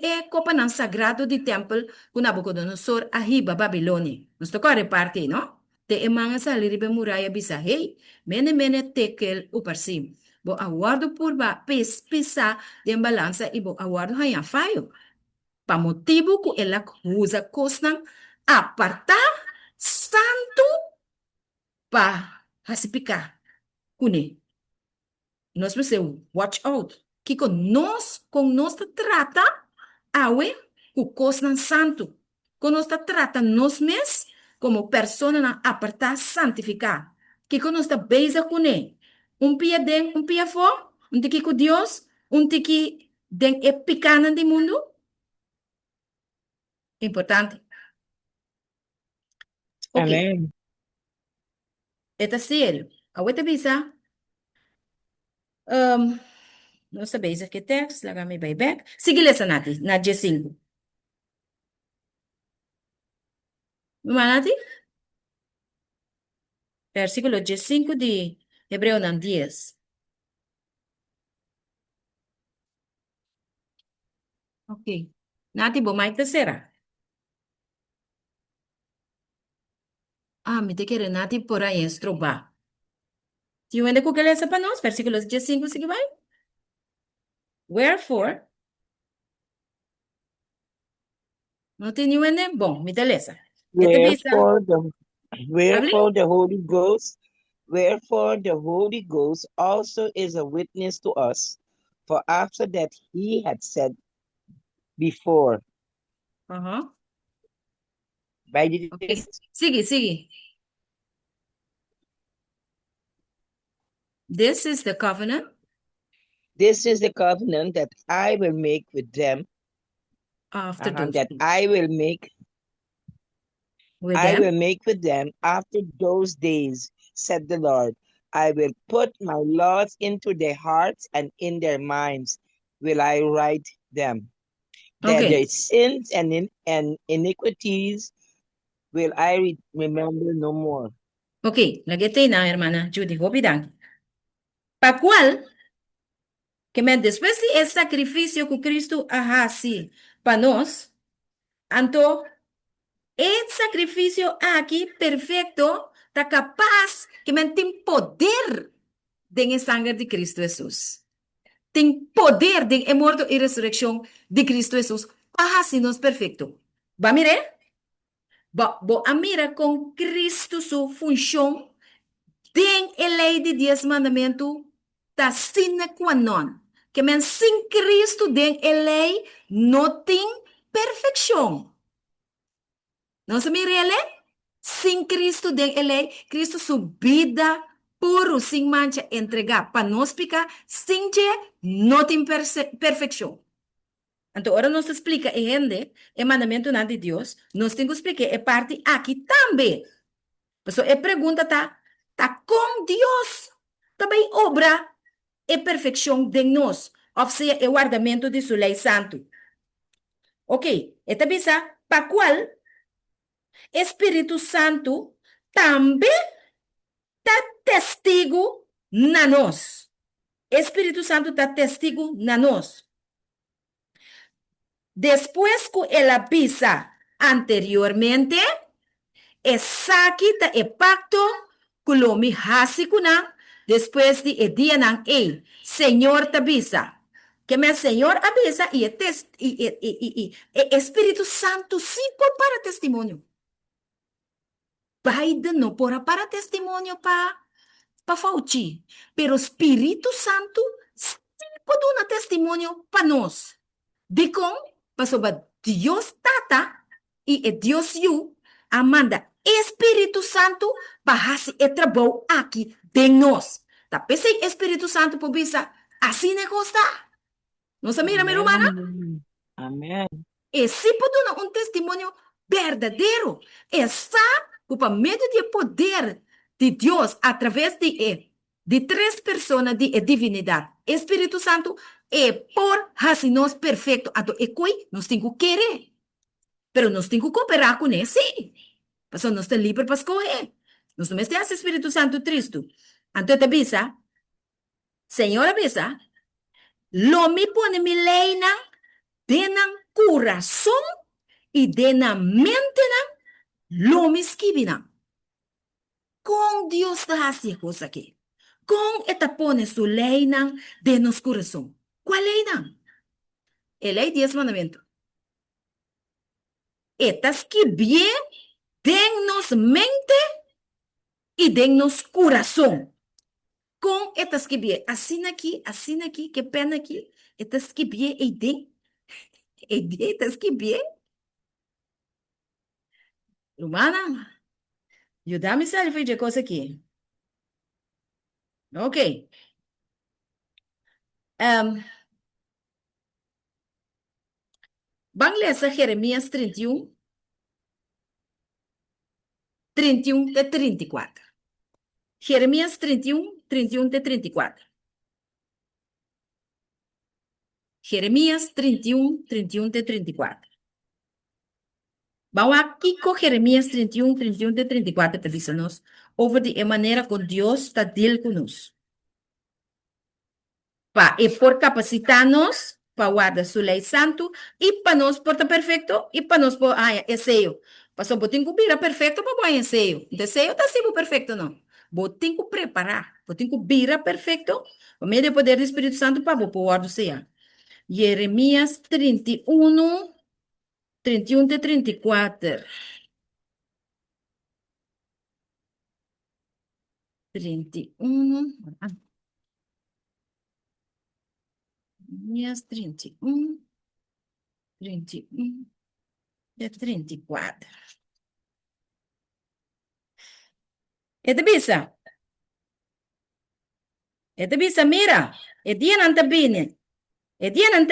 e copa nan sagrado di templo com Nabucodonosor ahiba Babilônia. Nos tocou repartir, não? Te emanga sa liribe muraya bisa, hey, mene tekel uparsim. Bo aguardo por ba pisa de balança e bo aguardo hayan faio. Pa motivo que ela usa cosnan apartar santo pa hasipicar. Kune, nós precisamos watch out. Que com nós trata awe ku cosnan santo. Com nós trata nós mes como persona na apartar santificar. Que com nós beisa kune. Pia den, pia fo, tiki com Deus, tiki den epicana de mundo. Importante. Ok, Amén. está sério. Awe te bisa. Não sabia que texto, laga me vai back. Sige lesa nati, na G5. Manati? Versículo G5 de Hebreu nan 10. Ok. Nati, bo mai terceira. Me te quer nati por aí estroba. Ti wende ku que lesa para nós, versículos G5 sige vai? Wherefore, não tem wende? Bom, me te lesa. Ete bisa, Wherefore the habli? wherefore the Holy Ghost, wherefore the Holy Ghost also is a witness to us. For after that he had said before, by Ok. this Sige. This is the covenant this is the covenant that I will make with them, after those that days. I will make With I will them. make with them after those days, said the Lord. I will put my laws into their hearts, and in their minds will I write them. That their Okay. sins and iniquities will I remember no more. Ok, lagete na, hermana Judy, hobidang. Pa cual, que me después de el sacrificio que Cristo hace para nos, anto, el sacrificio aquí perfecto está capaz que me tem poder de la sangre de Cristo Jesús. Tem poder de la muerte y resurrección de Cristo Jesús para hacernos perfecto. ¿Va mire? Va a mirar con Cristo su función. Den a lei de 10 mandamentos está sine qua non. Que men sin Cristo den a lei não tem perfeição. Não se mire ele? Sin Cristo den ele, Cristo su vida puro, sin mancha, entregar para nos picar, sin que no tem perfección. Então, agora nos explica o mandamento de Deus, nós temos que explicar a parte aqui também. Pessoal, a pergunta tá com Deus, também obra a perfeição de nós, ou seja, o guardamento de sua lei santo. Ok, esta bisa, para qual Espírito Santo também está testigo na nós. Espírito Santo está testigo na nós. Depois que ela avisa anteriormente, está o pacto que o homem faz com ela, depois de dia não é, Senhor te avisa. Que meu Senhor avisa e o Espírito Santo sim para testemunho. Biden não para testemunho para Fauci, pero Espírito Santo sim pode dar testemunho para nós. De como, para Deus Tata e Deus Yu, amanda Espírito Santo para fazer o trabalho aqui de nós. Tá pensei Espírito Santo por bisa, assim negócio tá. Não se mira, meu humana? Amén. E se pode dar testemunho verdadeiro, está por meio do poder de Deus através de três pessoas de divinidade. Espírito Santo é por fazer-nos perfeito. Então, é que nós temos que querer. Pero nós temos que cooperar com ele, sim. Porque nós estamos livres para escolher. Nós não temos Espírito Santo triste. Então, te avisa, Senhor avisa, lo me pone mi lei denan coração e denan mente lo me esquivina. Com Deus está assim coisa aqui. Com esta pone su lei de nos coração. Qual lei não? A lei 10 mandamentos. Estas que bien den-nos mente e den-nos coração. Com estas que bien, assim aqui, que pena aqui, estas que bien e den, estas que bien. Humana, ajuda-me a fazer coisa aqui. Ok. Vamos ler Jeremias 31, 31 de 34. Jeremias 31, 31 de 34. Jeremias 31, 31 de 34. Vamos aqui com Jeremias 31, 31 de 34, te diz-nos, over de maneira como Deus está deal conosco. E por capacitar-nos para guardar sua lei santo e para nós portar perfeito e para nós por seio. Passou botin que vira perfeito para bom seio. De seio tá sempre perfeito não. Botin que preparar, botin que vira perfeito, por meio do poder do Espírito Santo para pôr guardar seia. Jeremias 31, 31 de 34. 31. Jeremias 31, 31 de 34. Esta bisa, mira, e dia não te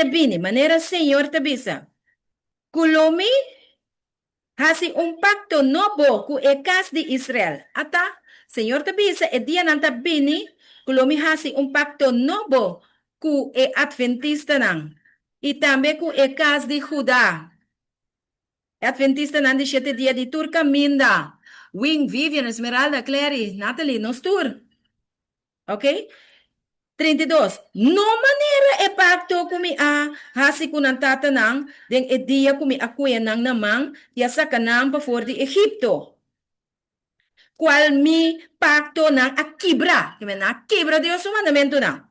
bine, maneira Senhor te bisa. Kulomi hasi pacto novo com a casa de Israel. Ata, Senhor te bisa, e dia não te bine, kulomi hasi pacto novo com a Adventista não. E também com a casa de Judá. Adventista não de 7 dias de Turca Minda. Wing, Vivian, Esmeralda, Clary, Natalie, nos tour. Ok? 32. No maneira e pacto kumi hasi kunan tatanang den e dia kumi akuya nang namang yasa kanang pa for di Egipto. Qual mi pacto nang akibra. Kime na akibra Dios su mandamento nang.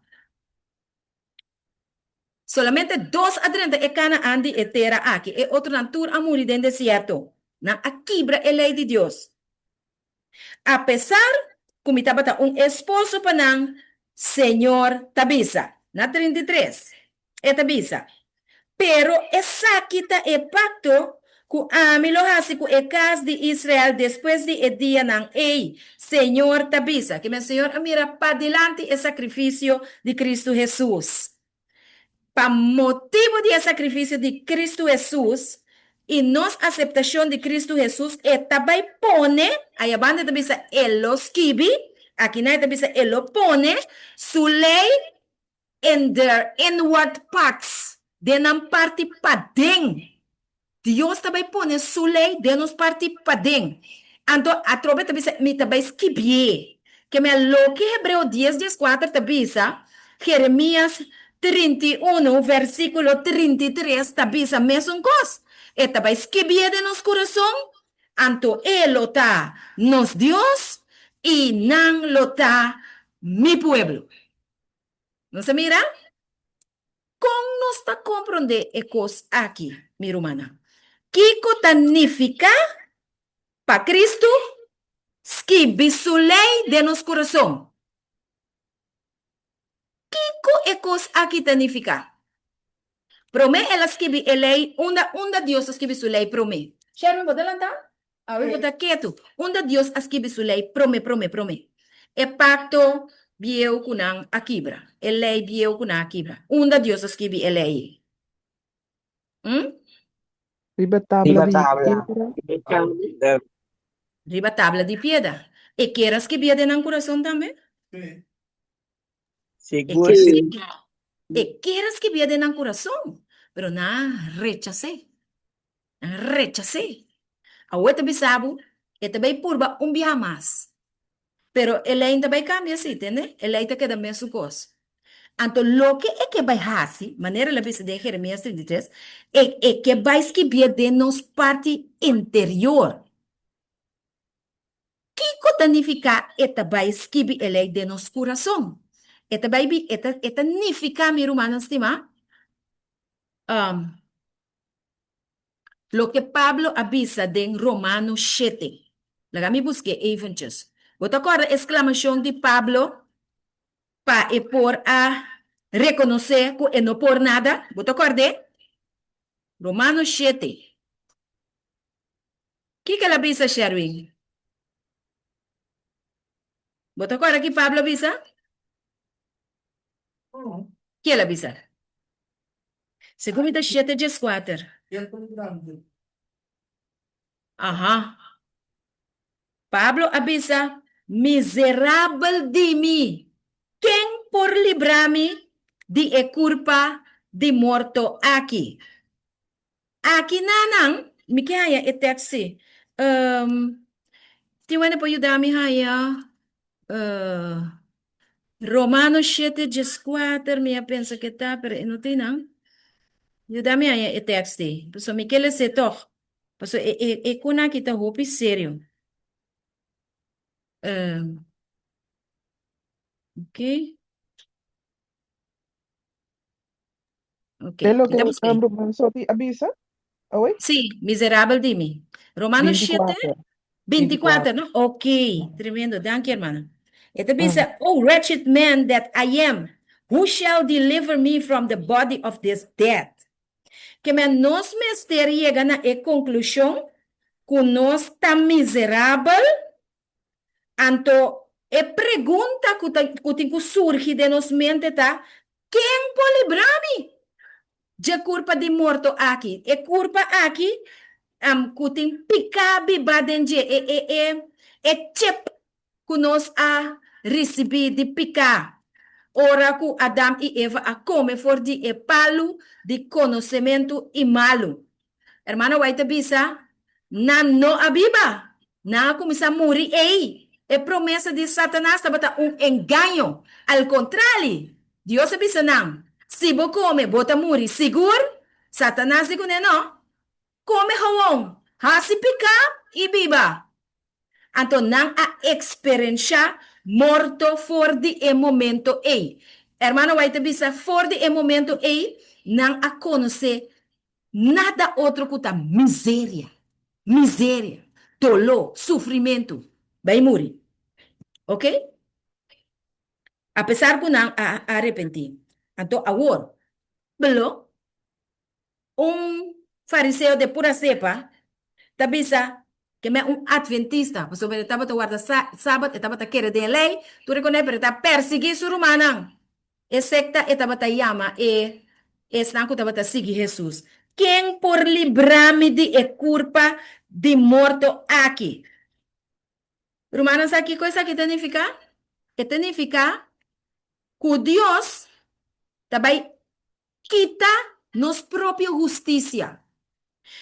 Solamente 2 a 30 e cana andi e terra aqui e outro nang tur amuri den desierto. Nang akibra e lei de Dios. A pesar kumi tabata esposo pa nang Senhor tabisa, na 33, tabisa. Pero essa quita é pacto Ku ami lo hasi ku ekas de Israel después de el día nan ei, Señor tabisa, que mi Señor mira para adelante el sacrificio de Cristo Jesús. Para motivo de sacrificio de Cristo Jesús y nos aceptación de Cristo Jesús, también pone, ahí banda tabisa el lo escribe, aquí nadie tabisa el lo pone, su ley in their inward parts, de nan parte padeng. Dios também põe sua lei de nos parte padeng. Então, a tropa também me também esquibie. Que me lo que Hebreu 10:4 também Jeremias 31, versículo 33 também mesmo coisa. E também esquibie de nos coração. Então, ele está nos Deus e não lo está mi pueblo. Não se mira? Como nos está compreendendo a coisa aqui, minha irmã? Kiko significa para Cristo escreve su lei de nos coração. Kiko é coisa aqui significa. Prome ela escreve a lei, onde Deus escreve su lei, prome. Sharon, pode lançar? Aí botar quieto. Onde Deus escreve su lei, prome. É pacto bieu kunang akibra. A lei bieu kunang akibra. Onde Deus escreve a lei. Riba tabla Riba di tabla. pietra. Riba tabla de piedra. E queres que biede no coração também? Seguro. Quieres que viene en el corazón, pero nada, rechacé. Ahorita bisabo, também purba dia mais. Pero ele ainda vai cambiar, assim, entende? Ele ainda queda mesmo coisa. Então, lo que vai fazer, maneira la vista de Jeremias 33, que vai escrever de nos parte interior. Que significa vai escrever ele de nos coração? Vai significa, meu irmão, estima, lo que Pablo avisa en Romanos 7. Laga me busqué eventjes. ¿Vos te acuerdas exclamación de Pablo para por a reconocer que no por nada? ¿Vos te acuerdas? Romanos 7. ¿Qué que la avisa, Sherwin? ¿Vos te acuerdas que Pablo avisa? ¿Qué la avisa? Segunda 7 de 4. Ajá. Pablo avisa, miserável de mim, quem por livrar-me de culpa de morto aqui? Aqui nanang, me que haya e texto. Tiwane po ayudar-me haya Romanos 7:4, me pensa que tá, pero não tem não. Ayudar-me haya e texto. Pues me que le se toch. Pues kuna kita hopi sério. Ok. Ok, De lo que kita busquei. Roman Soti avisa. Oye, Sí, miserable de mí. Romanos 7, 24, ¿no? Ok, tremendo. Danke, hermana. Ito dice, oh, wretched man that I am, who shall deliver me from the body of this death? Que me nos mester llega na e conclusão que nós tan miserável, anto e pergunta que surge de nos mente tá, quem pode livrar-me de culpa de morto aqui? E culpa aqui, kuting pika bibadenje chip que nós a receber de pica. Ora que Adam e Eva a come for de palo de conhecimento e malo. Hermano, vai te bisa, na no abiba, na começar a morrer ei. É promessa de Satanás tá engano. Al contrário, Deus avisa não. Se você come, bota morrer seguro. Satanás diz não. Come hawong, hasi pica e biba. Então, não a experiência morto for de momento ei. Hermano, vai te bisa for de momento ei, não a conhecer nada outro que a miséria, dolor, sofrimento, vai morrer. Ok? Apesar que não a arrepentir. Então, agora, fariseu de pura cepa, Tabisa, que me un adventista, pues sobre estaba te guarda sábado, estaba te quiere de ley, tú reconoces, pero está perseguir su rumana. E secta estaba te llama, están que estaba te seguir Jesús. ¿Quién por librarme de culpa de muerto aquí? Romanos aqui, coisa que significa? Que significa que Deus também quita nos própria justiça.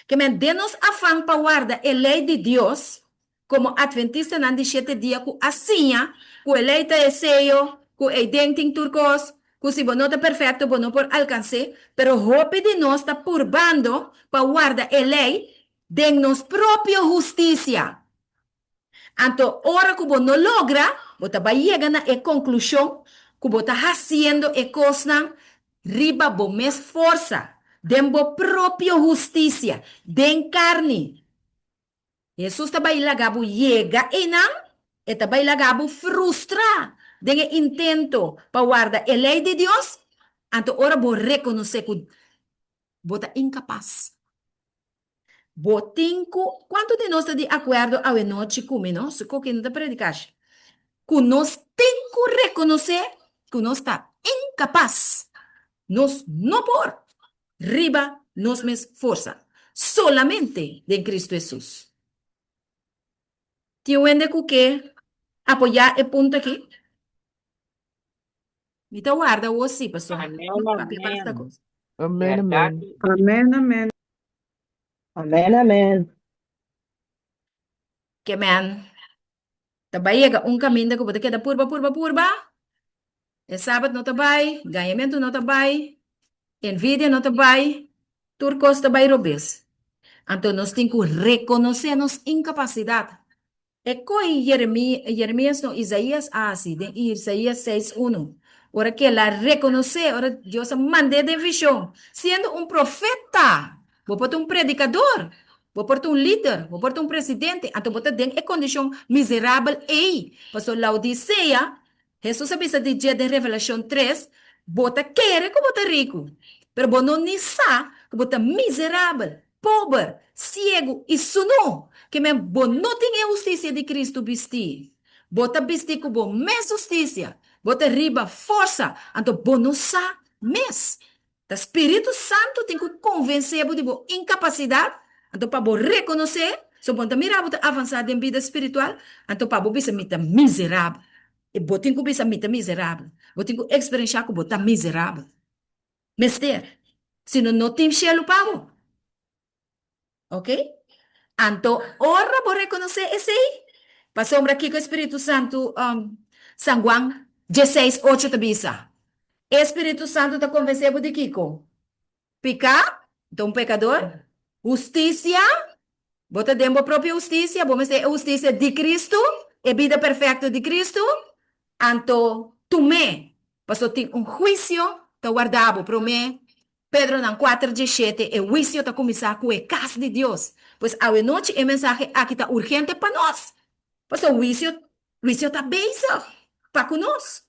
Que me dê-nos afã para guardar a lei de Deus, como adventista não de 7 dias, que assim, que a lei é seio, que é dente em turcos, que se não está perfeito, não por alcance, pero hope de nós está purbando para guardar a lei de nos própria justiça. Então, ora que você não logra, você vai chegar na conclusão que você está fazendo a coisa riba bo mais força, de bo própria justiça, de carne. Jesus está vai lagabo chega e não, e está vai lagabo frustrar, de intento para guardar a lei de Deus. Então, ora você reconhecer que você está incapaz. Botinco, quanto de nós está de acordo a noite comigo, se que não está predicando? Que nós temos que reconhecer que nós está incapaz. Nós não por riba nos mes força. Solamente de Cristo Jesus. Tiene que apoiar o ponto aqui. Me tá guarda o sim, pastor. Amém, Papi, para esta amém. coisa. Amém, amém. Verdade. Amén, amén. Amén, amén. Que man. Tabayega caminho que você queda purba. É sábado não tabay, ganhamento não tabay, envidia não tabay, turcos tabay robes. Então nós temos que reconhecer nossa incapacidade. É coi Jeremias no Isaías assim, de Isaías 6:1. Ora que ela reconhecer, ora Deus manda de visão, sendo profeta, vou por predicador, vou por líder, vou por presidente, então você tem a condição miserável aí. Pastor Laodicea, Jesus avisa de dia de Revelação 3, você quer que você rico, pero você não sabe que você miserável, pobre, cego e suno, que me não tem a justiça de Cristo vestir. Você vestir com a mesma justiça, você riba força, então você não sabe mesmo. O Espírito Santo tem que convencer você de sua incapacidade, então para você reconhecer, se você mirar você avançar em vida espiritual, então para você ser miserável. E você tem que ser miserável. Você tem que experienciar que você está miserável. Mister, se não tem cielo para você. Ok? Então, ora vou reconhecer esse aí. Passombra aqui com o Espírito Santo, San Juan 16:8 te bisa. Espírito Santo está convencendo de Kiko. Picar, então pecador. Justiça, bota dentro a própria justiça, vamos dizer a justiça de Cristo, a vida perfeita de Cristo. Então, tu me, pastor, tem juízo, está guardado para mim. Pedro não 4:17, o juízo está começando com a casa de Deus. Pois a noite o mensagem aqui está urgente para nós. Pastor, o juízo está bezig para conosco.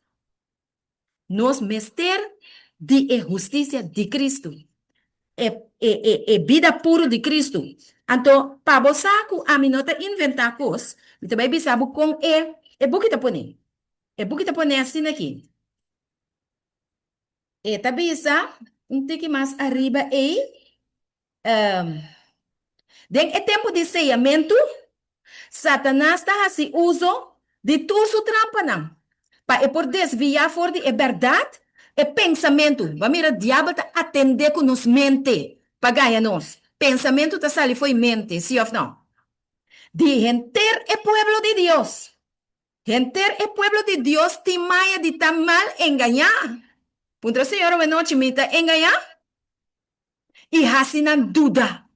Nós mester de justiça de Cristo. Vida pura de Cristo. Então, para você, a mim não está inventar coisas, você vai pensar com book está pondo. Book está pondo assim aqui. Tá bisa, tique mais arriba aí. É tempo de ceiamento, Satanás está assim uso de tudo su trampa não. Para por desviar fora de verdade, pensamento. Vamos mirar, o diabo está atendendo com nos mente, para ganhar nós. Pensamento está sali foi mente, sim ou não? De enter o pueblo de Deus. Enter o pueblo de Deus te maia de tan mal enganar. Punto Senhor, o noite me está enganar. E assim não duda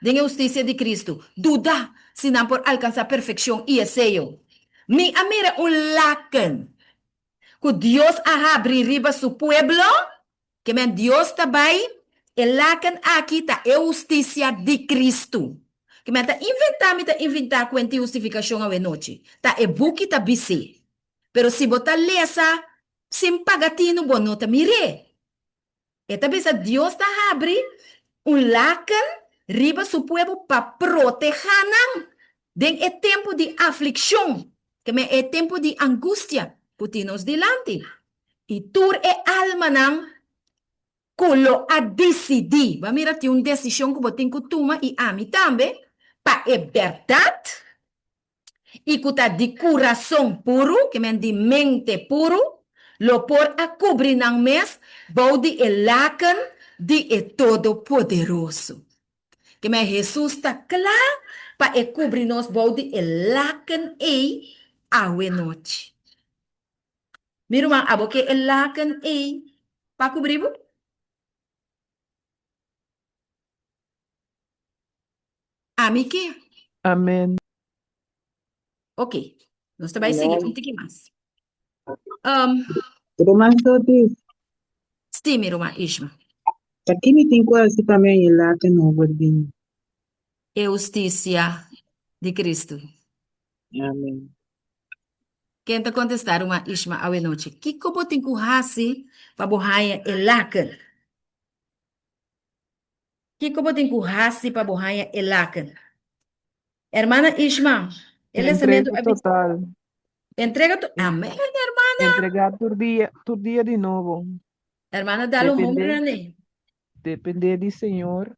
de justiça de Cristo. Duda, se não por alcançar perfeição e seio. Me amira lacan. Que Deus abre riba su pueblo, que men Deus também, el lacan aqui está a justiça de Cristo. Que men está inventar quanti justificação a noite. Tá e buki tá bisi. Pero se botar lesa, sem pagatino bonota mire. Eta bisa Deus tá abre lacan riba su pueblo para proteger den el tiempo de aflicción, que me el tiempo de angustia, putinos delante. Y tur e alma nan, culo a decidir. Va mira, tiene una decisión que botin que toma y a mí también, para e verdad, y que de corazón puro, que me de mente puro, lo por a cubrir nan mes, bode el lacan de el Todopoderoso. Que me Jesus está claro para cobrir-nos bode el lacan e awe noite. Mira, irmão, abo que el lacan e para cobrir? A mim que? Amén. Ok. Nós também seguimos um pouquinho mais. Um, Roman 13. sim, meu irmão, Isma. Takimi tinko asi também e lá que não vou vir. Justiça de Cristo. Amém. Quem te contestar uma Isma awe noite? Que como tem que hasi para borraia el lacan? Que como tem que hasi para borraia el lacan? Hermana Isma, ele Entrega é total. entrega tu. Amém, hermana. Entregar tu dia de novo. Hermana, dá-lhe um Depender, homem, depender do Senhor.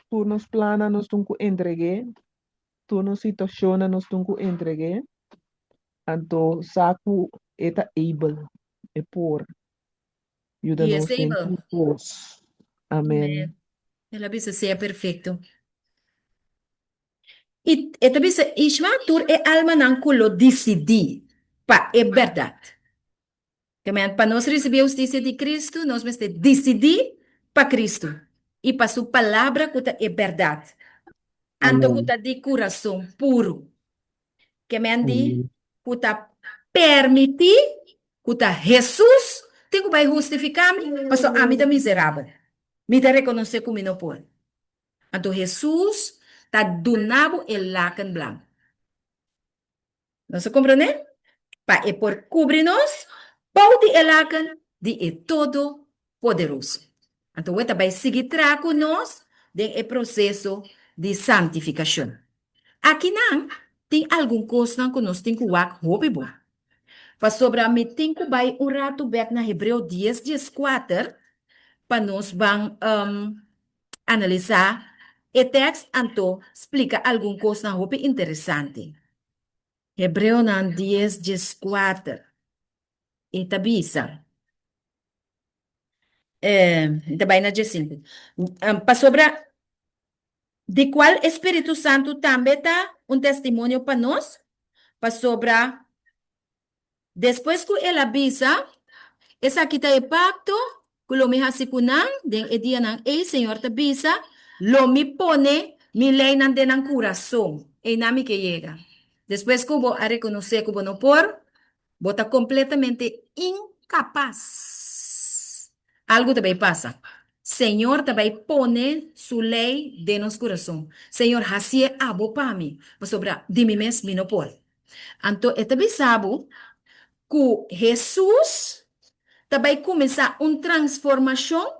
Tu nos plana, nos tunku entregue. Tu nos situaciona, nos tunku entregue. Anto saku eta able. E por. E Ajuda-nos esse é em bom. todos. Amém. Amém. Ela disse ser perfeito. E também disse, Isma, tu é alma não culo decidi. Pa, é verdade. Também, para nós receber a justiça de Cristo, nós temos que decidir para Cristo. E para sua palavra, que é verdade. Anto que de coração puro. Que me andi, que permitir, que Jesus, tem que vai justificar-me, mas a mim é miserável. Me dá reconhecer como não pode. Então, Jesus está donando o lacan branco. Não se compreende? Para e por cobrir-nos, pode o lacan de e todo poderoso. Então, ele vai seguir trago nós do processo de santificação. Aqui não tem alguma coisa que nós temos que fazer. Para sobre a mim, tem que vai rato back na Hebreu 10, 14, para nós vamos analisar o texto, então, explica alguma coisa interessante. Hebreu 10, 14. E tabisa. Também na 15. Para sobre de qual Espírito Santo também está testemunho para nós, para sobre depois que ele avisa, essa aqui está o pacto, que lo me hasi kunang, den e dia nang Senhor te avisa, lo me pone, mi lei nan de nang coração, e nami que chega. Depois que eu vou a reconhecer que eu não por, vou estar completamente incapaz. Algo também passa. Senhor também pone sua lei de nosso coração. Senhor, assim é abo para mim, mas sobre de mim mesmo, não por. Então, eu também sabe que Jesus também começar uma transformação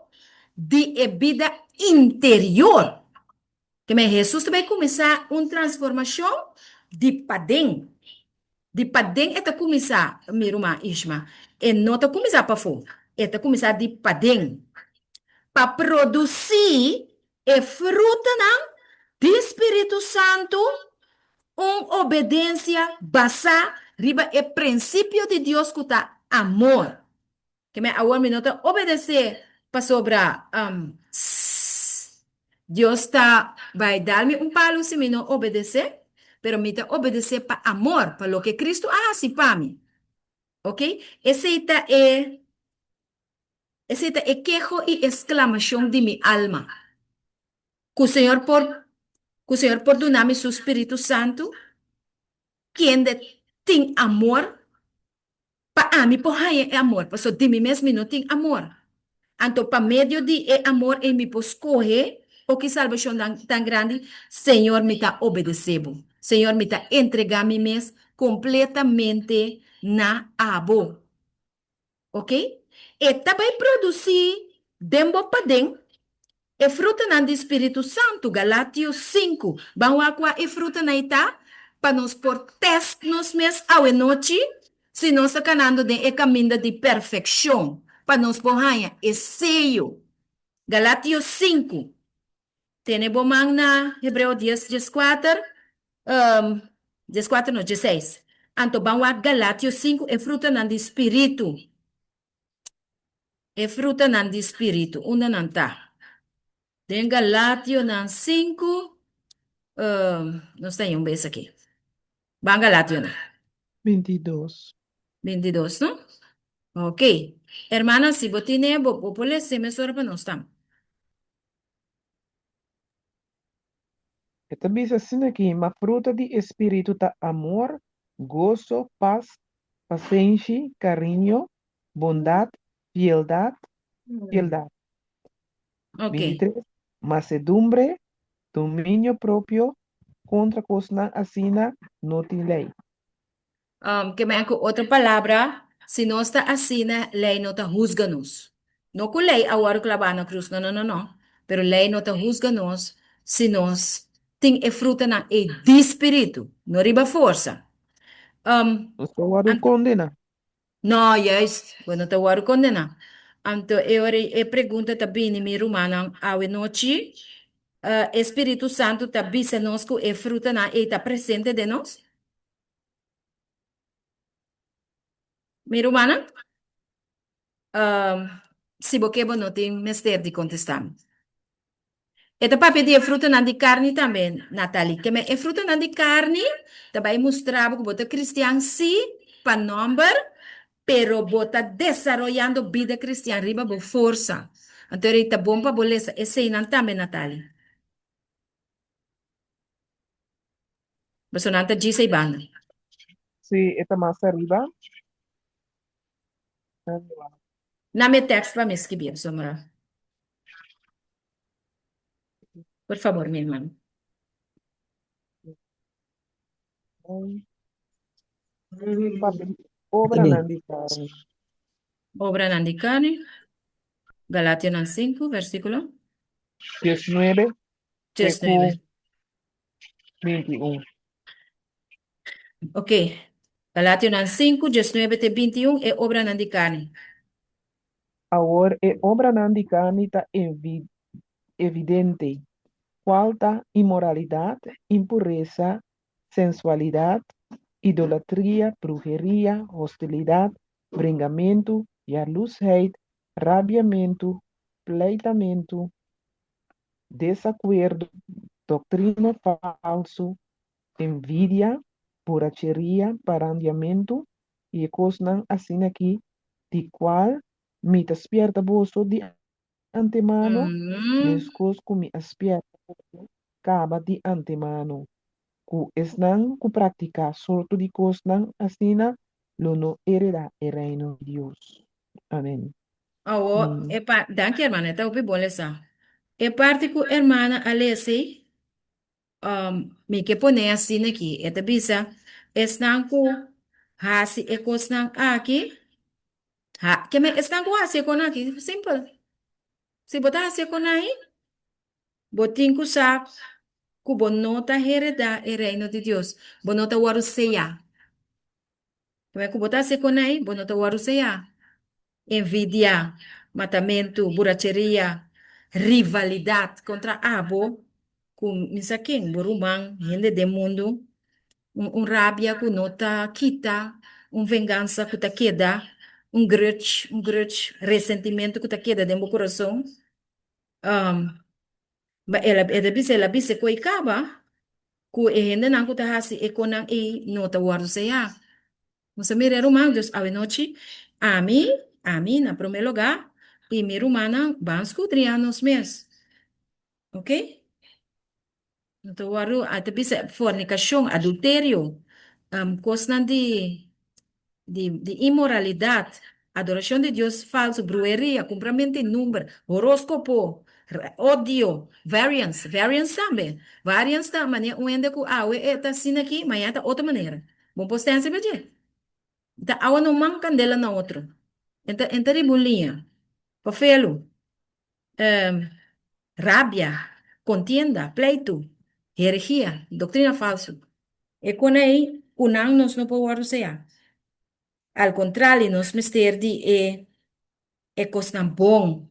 de vida interior. Que Jesus também começar uma transformação de padrão. De padrão é começar, minha irmã Isma, e não está começar para fora. É começar de padrão. Para produzir e fruta do Espírito Santo, uma obediência baseada no princípio de Deus que está amor. Que me agora me nota obedecer para sobrar. Deus está vai dar-me palo se me não obedecer, pero me está obedecer para amor, para o que Cristo hace para mim. Ok? Esse é quejo e exclamação de minha alma. Que o Senhor por donar-me seu Espírito Santo, quem tem amor, para mim, por aí é amor, porque de mim mesmo não tem amor. Então, para meio de amor, em me escolher, o que salvação tão grande, Senhor me está obedecendo. Senhor me está entregando-me mesmo completamente na abo. Ok? E também produzir, dentro para dentro, E fruta nan do Espírito Santo, Galátios 5. Vamos aqua e fruta na ita, para nos por teste nos mes ao e noite, se nós está canando de e caminho de perfeição, para nos por ranha e seio. Galátios 5. Tiene bomang na Hebreu 10, 14, 14 no, 16. Anto vamos a Galátios 5, e fruta nan do Espírito. E fruta nan do Espírito, una nan tá. Tem Galátios nan 5, nós temos um beijo aqui. Vamos Galátios na 22. 22, não? Ok. Hermana, se você tem, vou pôr se me para nós tam. Esta bisa assim aqui, ma fruta de espírito tá amor, gozo, paz, paciência, carinho, bondade, fieldade, fieldade. Ok. 23. Macedumbre, domínio próprio, contra coisa assina, não tem lei. Que me com outra palavra, se nós está assim, lei não está juzga-nos. Não que lei agora clavar na cruz, não, não, não, não. Pero lei não está juzga-nos se nós tem e fruta na e de espírito, não riba força. Não estou a condena. No, yes, bueno, te voy a condenar. Anto, e pergunta também em minha romana, ao noite, Espírito Santo também se nós que é fruta na e está presente de nós? Minha romana? Se você não tem mistério de contestar. Esta papi de fruta na de carne também, Nathalie. Que me é fruta na de carne, também mostrava que você cristiano sim, para number, pero bota desarrollando vida cristiana riba bo força. Então, está bom para boleza. Esse aí não também, Natália. Você não está disse banda. Se esta massa arriba, Na me texto para me escrever, Somara. Por favor, minha irmã. obra Amém. não de carne. Obra Nandicane, Galatians 5, versículo 19, 19. 21. Ok. Galatians 5, 19 te 21 é obra Nandicane. Agora, obra não de carne está evidente. Falta imoralidade, impureza, sensualidade, idolatria, brujeria, hostilidade, bringamento, jalousheid, rabiamento, pleitamento, desacuerdo, doutrina falso, envidia, borracheria, parandeamento e coisas assim aqui, de qual me despierta bolso de antemano, mescos com me despierta acaba de antemano. Ku esnang ku practica sorto de coisas assim, lo no hereda el reino de Dios. Amén. Oh, danke, hermana. Está upi bolesa. É parte que hermana Alessi, me que pone assim aqui. Esta bisa, estão com hasi e cosnan aqui. Ha, que me estão com hasi com aqui. Simple. Se botar hasi com aí, botin com saco, que bonota hereda o reino de Deus. Bonota waru seya. Como é que botar hasi com aí, bonota waru seya. Envidia, matamento, buracheria, rivalidade contra abo, com misaquim, burumang, gente de mundo, rabia que nota quita, vingança que ta queda, grudge, ressentimento que ta queda dentro do coração. Ela bise ko ikaba, ku ehende nang ku tahasi ekonang nota waru saya. Você mira rumang Deus a noite, a mim, na primeiro lugar, e mi rumana van escudrianos mes. Ok? Então, waru, até bisa fornicação, adultério, coisas de imoralidade, adoração de Deus falso, brujeria, cumprimento em número, horóscopo, odio, variance também. Variance também, um ende com awe, tá assim aqui, mas tá outra maneira. Bom, postência, veja. Tá, awa não manca dela na outra. Então, ribulinha, pafelo, rabia, contienda, pleito, herejía, doctrina falsa. E con aí, kunang nos no power sea. Al contrario, nos mister di e coisa bom.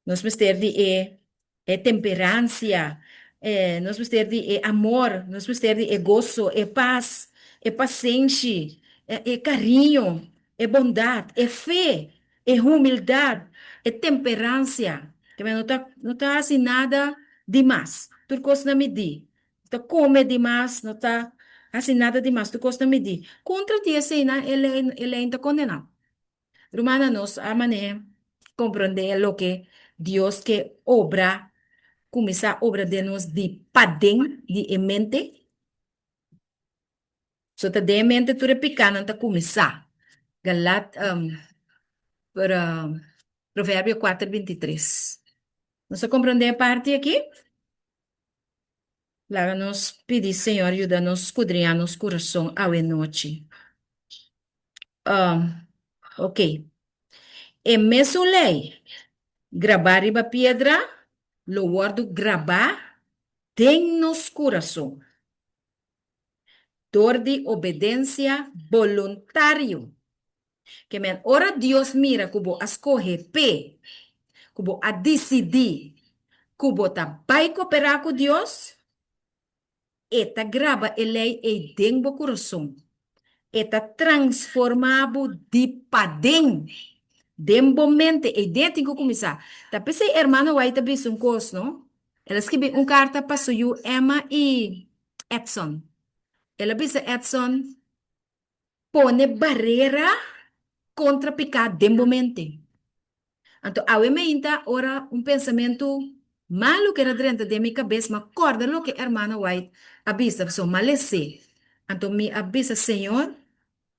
Nos mister di e temperança. Nos mister di amor. Nos mister di gozo, paz, paciência, carinho, bondade, fé, humildade, temperança. Que não tá assim nada demais. Tudo coisa na medir. Tá come demais, não tá assim nada demais. Tudo coisa na medir. Contra ti, assim, ele ainda condenado. Romana nos a maneira compreender lo que Dios que obra, começa a obra de nós de padem, de mente. So, ta de mente tu repicana ta começar. Galat, para Provérbio 4:23. Nós compreender a parte aqui? Lá nos pedir, Senhor, ajuda-nos a esquadrinhar nosso coração à noite. Ok. E mesmo lei, gravar riba pedra, lo guardo gravar, tem nos coração. Dor de obediência voluntário. Que men, ora Deus mira kubo a escorrer P, kubo a decidir, kubo ta vai cooperar com Deus, eta grava ele e dengo coração. Eta transformado de padem. Dembo mente e dentro que começar. Tá pensei, hermano, vai ter visto um curso, não? Ela escreveu uma carta para o Emma e Edson. Ela disse, Edson, pone barreira contra picar dembo mente. Então, a ainda ora um pensamento malo que era dentro de minha cabeça, mas acorda lo que hermano White avisa, so malece. Então, me avisa, Senhor,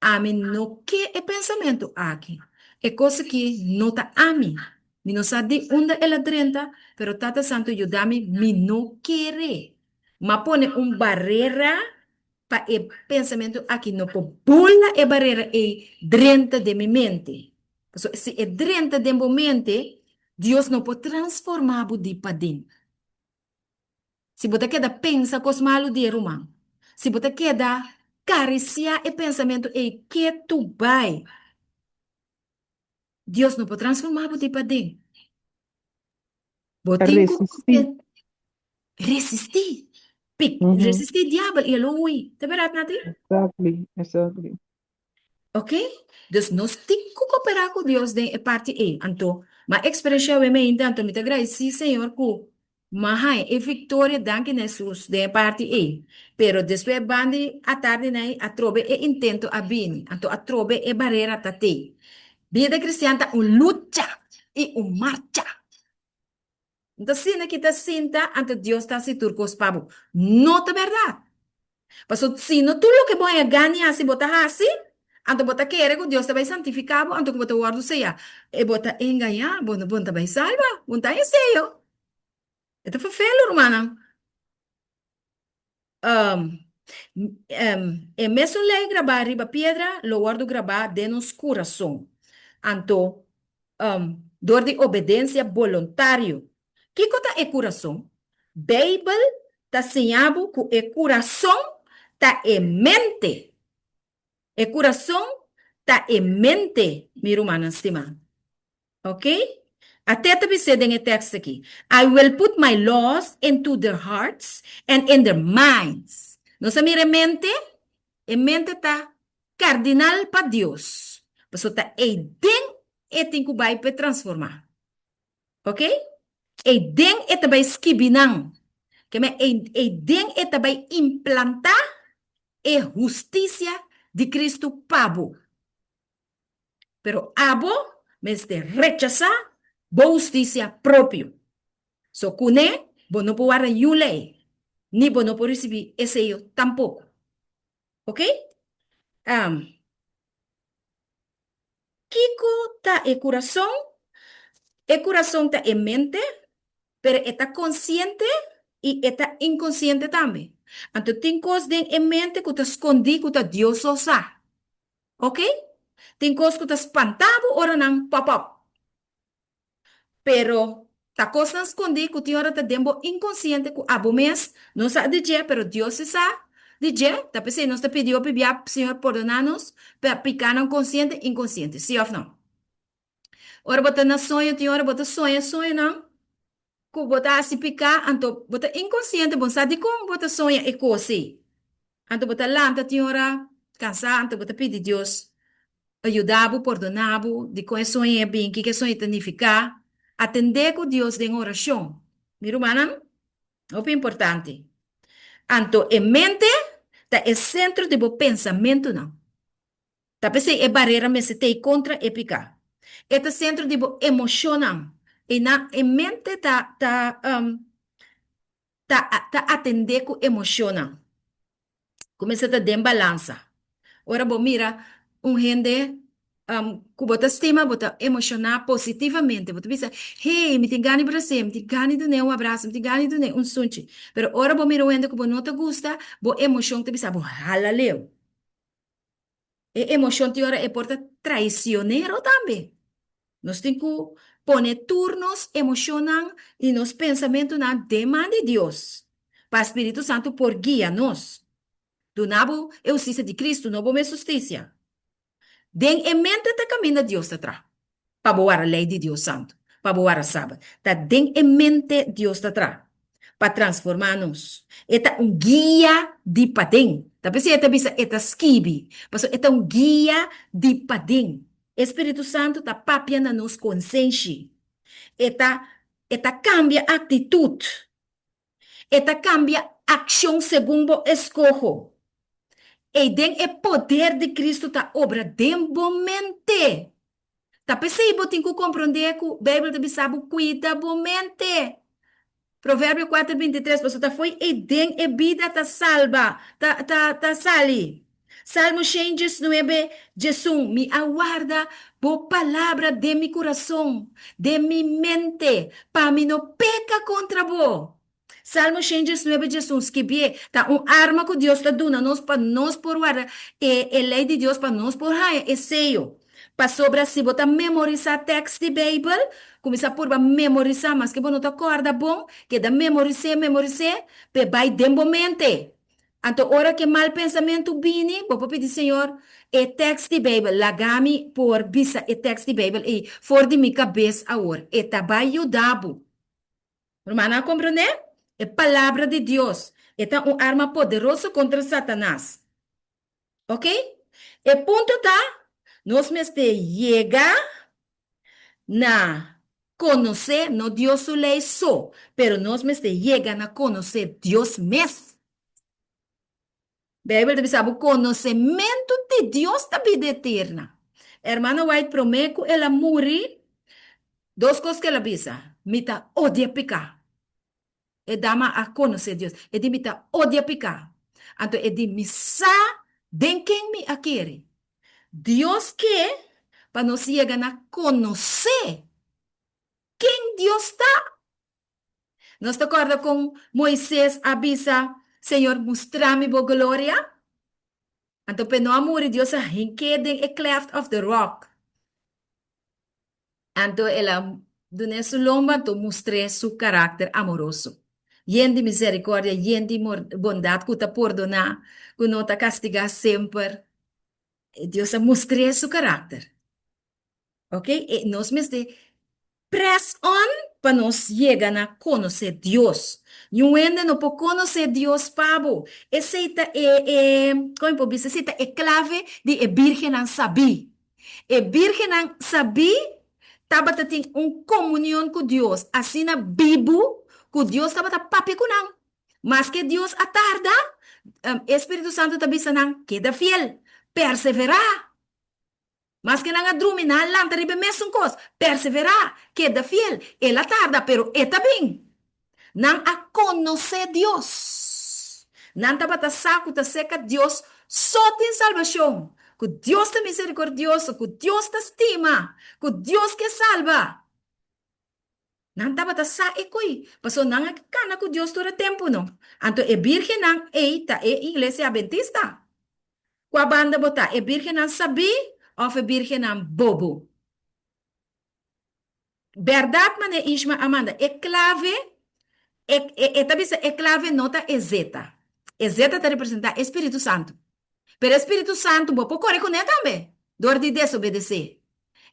a mim não que é pensamento aqui. É coisa que não está a mim. Me não sabe onde ela drenta, pero Tata Santo ajuda-me, me não querer. Mas põe barreira para o pensamento aqui, não pode pula a barreira e drenta de minha mente. So, se é drenta de minha mente, Deus não pode transformar o de para dentro. Se você quer pensa coisa malo de irmão, se você quer cariciar o pensamento e que tu vai, Deus não pode transformar o de para dentro. Você tem Resistir. que resistir. Mhm. Resistir o diabo e ele ui. Tá verdade, Nati? Exactly. Exactly. Ok? Dus nós temos que cooperar com Deus de parte E. Então, mas experiência é meio então, me agradecer, Senhor, que mas é vitória danke Jesus de parte E. Pero depois bandi a tarde né, a trobe e intento a bini. Então, a trobe e barreira tate. Vida cristiana é uma luta e uma marcha. Então, se não kita sinta, então Deus está se turcos pabo. Não é verdade. Pastor, se não tudo que vai ganhar se botar assim, então botar querer que Deus te vai santificar, então botar guardo seja, e botar enganar, botar vai salva, botar em seio. Então foi feio, irmã. E mesmo lei gravar riba pedra, lo guardo gravar de nos coração. Então, dor de obediência voluntário. Que coisa é coração? Bible está ensinando que é coração está em mente. O coração está em mente, minha irmã estima. Ok? Até também se tem texto aqui. I will put my laws into their hearts and in their minds. Nossa mira mente? A mente está cardinal para Deus. Mas está aí dentro e tem que vai para transformar. Ok? E dentro e também esquibinang. Que me e dentro e também implantar a justiça de Cristo pabo. Pero abo, mes de rechazar, bo justicia propio. So, cune, bo no puedo yule, ni bo no puedo recibir ese yo tampoco. ¿Ok? Kiko ta e corazón ta en mente, pero está consciente y está inconsciente también. Entonces, tem cosas en mente que te escondí, que te Dios osa. ¿Ok? Tem cosas que te espantado, ora nang pop-up. Pero Ta cosa escondí que tiora ta dembo inconsciente que abo mes, no sa DJ, pero Dios sí sa DJ, ta pensei, nos te pidió pibia, Señor, perdonanos, pero picaron consciente, inconsciente, sí o no? Ora bota na sonho, tiora bota sonho não, que bota assim picar, anto bota inconsciente, bom sabe como bota sonho e coisa, anto bota lanta, tiora, cansar, anto bota pedir Deus, ajudar-bo, perdonar-bo, de que sonho é bem, que sonho significa, atender com Deus em oração. Miro, manan? É importante. Anto, em mente, tá é centro de bo pensamento, não. Tá pensei, é barreira, mas se tem contra é picar. É centro de bo emoção, não. E na em mente, tá atender com emoção, não. Começa a ter balança. Ora, bom, mira, gente que bota estima, bota emocionar positivamente. Bota pensa, hey, me tem gani para você, me tem gani do um abraço, me tem gani do um sunche. Pero ora, bom, mira, gente que não te gusta, bo emoção te pensa, bo halaleu. E emoção te ora é porta traicionero também. Nós temos que poner turnos, emocionam e nos pensamentos na demanda de Deus. Para o Espírito Santo por guia-nos. Do nabo, eu de Cristo, não vou me justiça. Den em mente te caminha Deus atrás. Para boar a lei de Deus Santo. Para boar a sábado. Tá den em mente Deus atrás. Para transformar-nos. Eta um guia de padem. Tá pensando, eta bisa, eta skibi. Mas eta um guia de padem. Espírito Santo tá papia na nos consciência. Eta cambia atitude. Eta cambia ação segundo escojo. E den é poder de Cristo tá obra mente. Tá percebendo, tem que compreender que a Bíblia também sabe cuida mente. Provérbio 4:23, você tá foi e den e vida tá salva, tá sali. Salmo 119, Jesus me aguarda por palavra de mi coração, de mi mente, para mim não peca contra vos. Salmo 119, Jesus, que bem, tá arma que Deus tá dando nós para nós por guarda, lei de Deus para nós por raia, é seio. Para sobre se botar memorizar texto de Bíblia, começar por memorizar, mas que bom não te acorda bom, que da memorizar, pe vai dembo mente. Então, hora que mal pensamento vini, vou pedir, Senhor, e texto de Bíblia, lagami por bisa e texto de Bíblia, e for de minha cabeça agora, e tabai ajudabo. Romana, compreender? É palavra de Deus. É arma poderosa contra Satanás. Ok? E ponto tá, nós mesmo chegar na conhecer, não Deus o lei só, pero nós mesmo chega na conhecer Deus mesmo. Bíblia deve saber o conhecimento de Deus da vida eterna. Hermana White promete que ela morre, duas coisas que ela avisa. Mita odia pecar. E dama a conhecer Deus. E de mita odia pecar. Então, e de missa, den quem me aquere. Deus quer para nós chegar a conhecer quem Deus está. Nós te acorda com Moisés avisa, Senhor, mostra-me a glória. Então, para não amor, Deus a hinqueden a cleft of the rock. Então, ela, durante sua lomba, então, mostra seu caráter amoroso. Yen de misericórdia, yen de bondade, que te perdonar, que não te castigar sempre. Deus a mostra seu caráter. Ok? E nós mesmos press on para nós chegar a conhecer Deus. E um ainda não pode conhecer Deus, Pablo. Essa como pode dizer, essa é clave de a Virgem não saber. A Virgem não saber, estava tendo uma comunhão com Deus. Assim na Bíblia, que Deus estava papi com não. Mas que Deus a tarda, Espírito Santo também não queda fiel, perseverar. Mas que não dorme, não lanta, ribe mesmo coisa. Perseverar, queda fiel. Ela tarda, pero está bem. Não a conhecer Deus. Não está para saco, tá seca Deus. Só tem salvação. Que Deus está misericordioso, que Deus te estima, que Deus que salva. Não está para sa e coi. Passou não é cana que Deus todo tempo, não. Então, é virgem não, é igreja adventista. Com a banda botar, é virgem não sabe, ou é virgem não bobo. Verdade, mane Isma Amanda, é clave, é clave nota é zeta. É zeta está representar Espírito Santo. Pero Espírito Santo, vou pôr com ele também. Dor de desobedecer.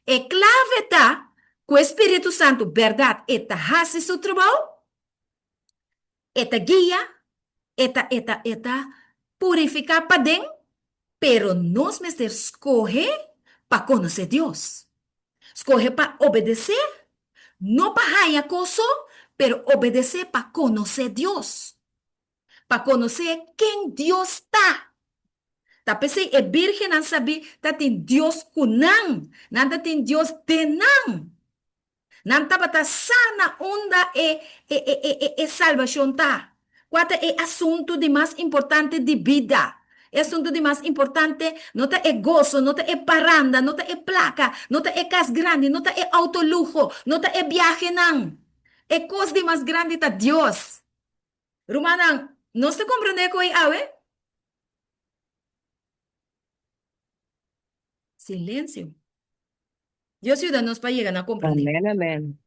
É clave tá, que o Espírito Santo, verdade, eta hace seu trabalho, eta guia, eta purificar para dentro, pero nós mesmos escolhe para conhecer Deus. Escolhe para obedecer, não para ganhar coisa, pero obedecer para conhecer Deus. Para conhecer quem Deus está. Tá pensei, é virgem não sabe, tá tem Deus kunang, nada tem Deus denang. Não tava tá sana onda e salvação tá. Qual é assunto de mais importante de vida? É assunto de mais importante, não tá é gozo, não tá é paranda, não tá é placa, não tá é casa grande, não tá é autolujo, não tá é viagem não. É coisa de mais grande tá Deus. Rumanang, não se compreende com aí, awe? Silêncio. Dios ayúdanos para llegar a comprender. Amen, amen.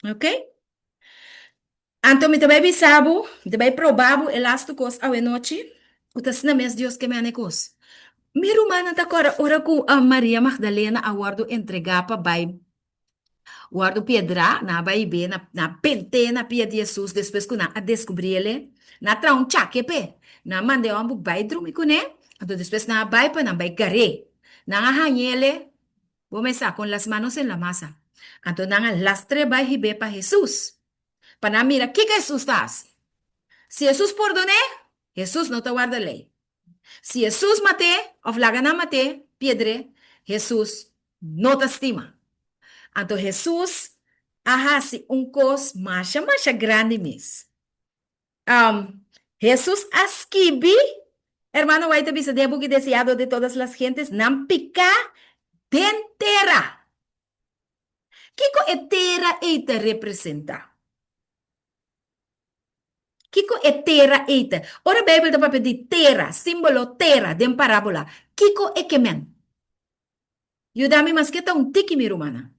¿Ok? Então, me também bisabo, me também probabo elásticos a noite. O tasna mes Dios que me anecos. Mi rumana ta agora ora com a Maria Magdalena aguardo entregar para bai. Guardo piedra na bai be na pente na pia de Jesus depois que na a descobrir ele na tra um chaque pe na mande ambu bai drumi kune. Então depois na bai pa na bai gare. Na hanyele vou começar com las manos en la masa. Então na lastre bai hibe para Jesus. Para mira, o que Jesus faz? Se Jesus perdone, Jesus não te guarda a lei. Se Jesus mate, ou flagana mate, piedre, Jesus não te estima. Então Jesus hace cos mais grande mesmo. Jesus asquibi, hermano, vai te bisa debo que deseado de todas as gentes, não pica dentera. Kiko etera eita representa? Kiko é terra eita. Ora, a Bíblia está para pedir terra, símbolo terra, de parábola. Kiko é que men? Yudami mas que tá tiki mi romana.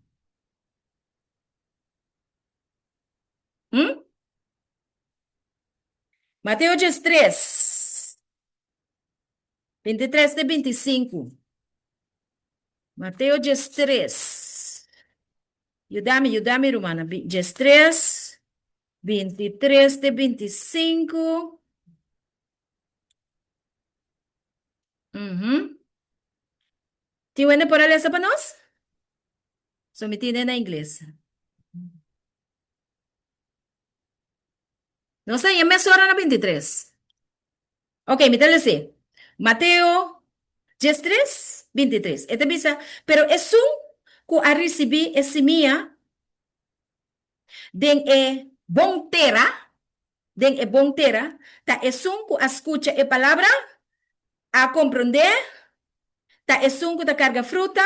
Mateus 3, 23 de 25. Mateus 3. Yudami romana. 3, 23 de 25. Tiene por essa para nós? Sometida na inglês. Não sei, é mesora na 23. Ok, me tell assim. Mateo 3, 23. Esta bisa, pero es un que a recebi esse minha den bom terra, ta es un que escucha a palavra, a compreender, ta es un que ta carga fruta,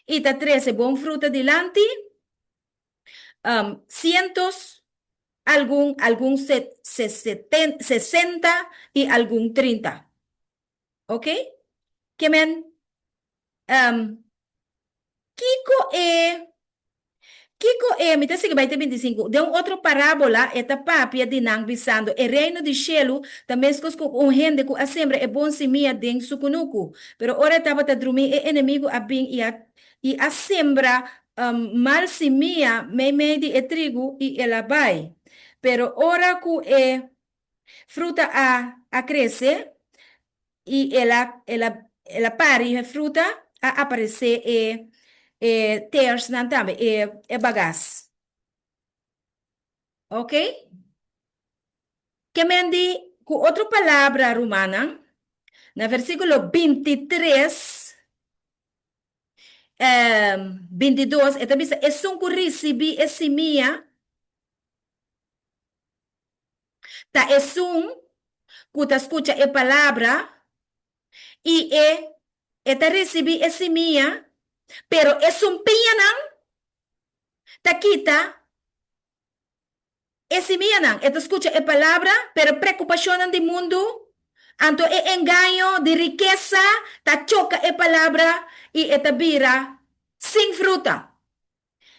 y ta 13 bom fruta delante, cientos, algún 60 y algún 30. ¿Ok? Que men, me está seguindo 25, de outra parábola, esta papia de nang visando, o reino de cielo, também com gente que sempre é bom se minha den sucunuku, pero ora estava a dormir, é inimigo a bem e a sembra mal se minha, me de trigo e ela vai, pero ora que é fruta a crescer e ela pare a fruta a aparecer tears não também é bagaço. Ok? Que mendi com outra palavra romana, no versículo 23, 22, esta diz, é um que recebi esse minha, tá é um que tá escuta a palavra, e esta recebi esse minha, pero é um pinha não, tá quita, esse minha não, esta escuta a palavra, pero preocupação do mundo, anto engano de riqueza, ta choca a palavra e eta vira sin fruta.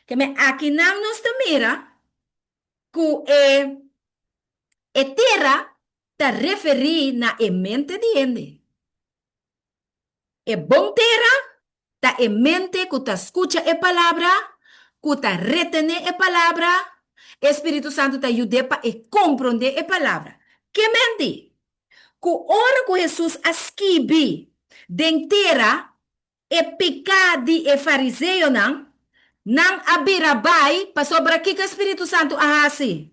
Que me aquí não nos te mira que terra te referi na mente de ende. Bom terra ta mente que te escucha palabra, que te retene palabra, Espírito Santo te ajuda para compreender palavra. Que mente? Que hora que Jesus escreve dentera pecado fariseu não abirabai para sobre que o Espírito Santo ahasi.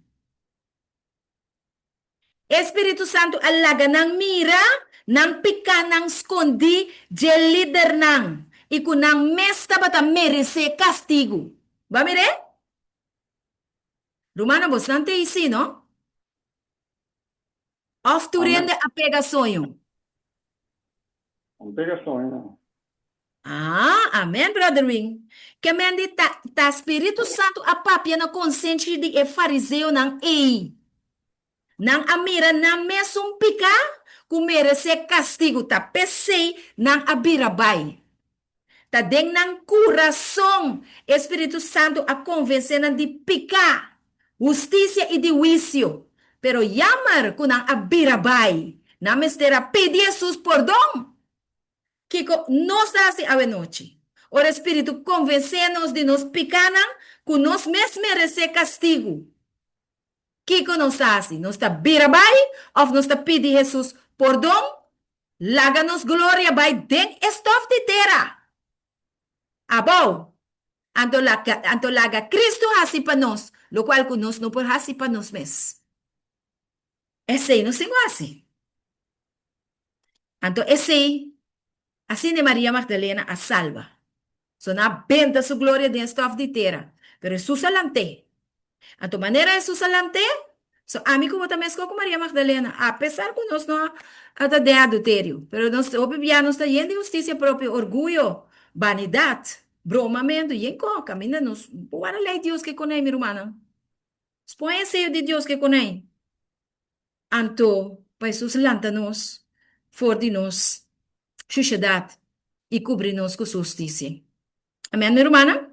Espírito Santo alaga nang mira, nang pika nang escondi, de líder nang. E que nang mesta bata merece castigo. Va mire? Romano bastante isi, no? Of tu Amém. rende apega sonho. Não pega sonho, não. Amém, brother Wing. Que mendi ta Espírito Santo apapia na consciência de fariseu nang ei. Nang amira nang mesum pika, ku merece castigo ta pesei nang abirabai. Ta deng nang coração, Espírito Santo a convencer de picar, justiça e de juízo. Pero yamar ku nang abirabai, na mestera pedir Jesus perdão. Kiko nos hace a noite. O Espírito convence-nos de nos picar, que nos mesmo merece castigo. Kiko nos hace? Nos está birabai ou nos está pedir Jesus perdão? Laga-nos glória by den estof de terra. Abo, anto laga Cristo hasi para nós, lo qual que nós não por hasi para nós mesmos. Esse não se assim. Anto esse, assim de Maria Magdalena a salva. So na benta su glória de estof de terra. Pero Jesus alante. Anto maneira Jesus alante, so a mim como também com Maria Magdalena, apesar que nós não há de adultério, pero nós obviamente nós está yendo de justiça própria, orgulho, vanidade, bromamento, e enco, camina nos, para a lei de Deus que conhece, minha irmã. Põe esse de Deus que conhece. Anto, para Jesus lanta-nos, for de nós, sociedade, e cobrir-nos com justiça. Amém, minha irmã?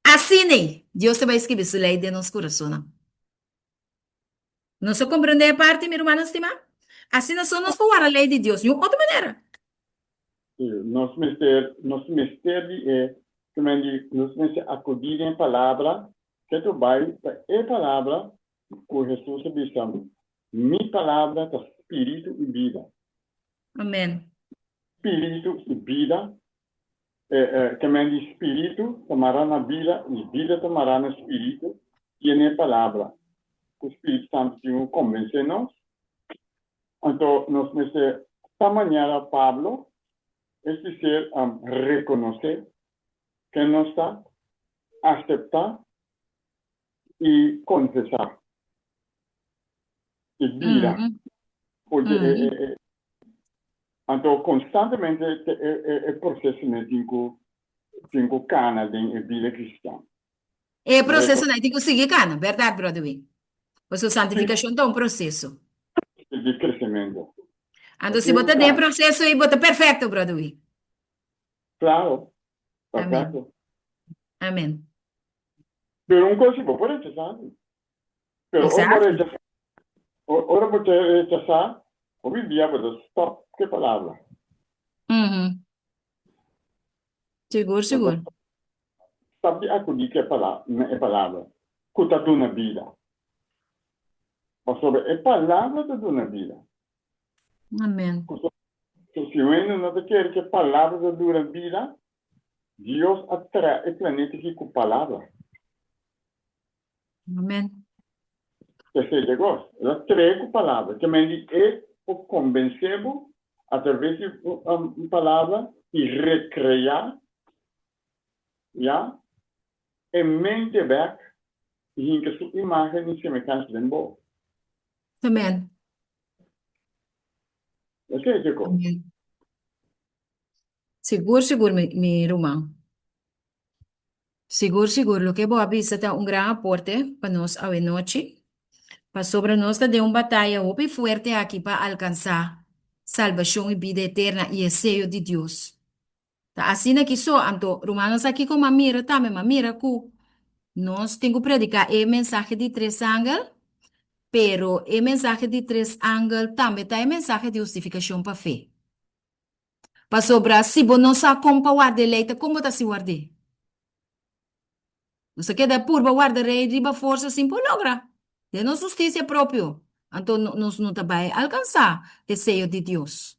Assim, Deus te vai escrever sua lei de nosso coração. Não se compreende a parte, minha irmã estimada? Assim nós somos para a lei de Deus, de outra maneira. Nosso mistério é que nós temos acudir em palavra, que tu vai, é palavra, que Jesus disse, minha palavra é espírito e vida. Amém. Espírito e vida, que espírito tomará na vida, e vida tomará no espírito, e é palavra. O Espírito Santo convence-nos. Então, nós temos esta manhã, Pablo, es decir, reconocer que no está, aceptar y confesar. Y vida. Porque, entonces, constantemente el proceso de cinco canas de vida cristiana. É processo, não tem que seguir, cara, verdade, brother? A sua santificação é um processo. De crescimento. Então, se você tem processo, aí você perfeito, brother. Claro. Amém. Amém. Pero un cosa puede rechazar. Pero ahora puede rechazar, hoy día puede stop. ¿Qué palabra? Seguro, seguro. Stop de acudir que palabra. Que te da una vida. O sobre a palavra te dá una vida. Amém. Se uno não quer que a palavra te dê uma vida, Deus atrai o planeta aqui com palavra. Amém. Esse negócio, ela atrai com palavra. Que me é o convencemos através de uma palavra e recriar, já, em mente back, e em que sua imagem e semelhança de novo. Amém. Ok, Jacob? Amém. Seguro, seguro, meu irmão. Seguro, seguro. O que vou avisar é um grande aporte para nós a noite. Para sobre nós de uma batalha muito forte aqui para alcançar salvação e vida eterna e o seio de Deus. Tá assim aqui só, anto Romanos aqui com mamira também, mamira ku. Nós temos que predicar o mensagem de três ângelos, pero o mensagem de três ângelos também tá o mensagem de justificação para fé. Para sobrar, se você não sabe como guardar leite, como está se guardar? Você quer dar purba guardar rei, riba força, assim, por logra. De nossa justiça próprio. Então, nós não vai alcançar o seio de Deus.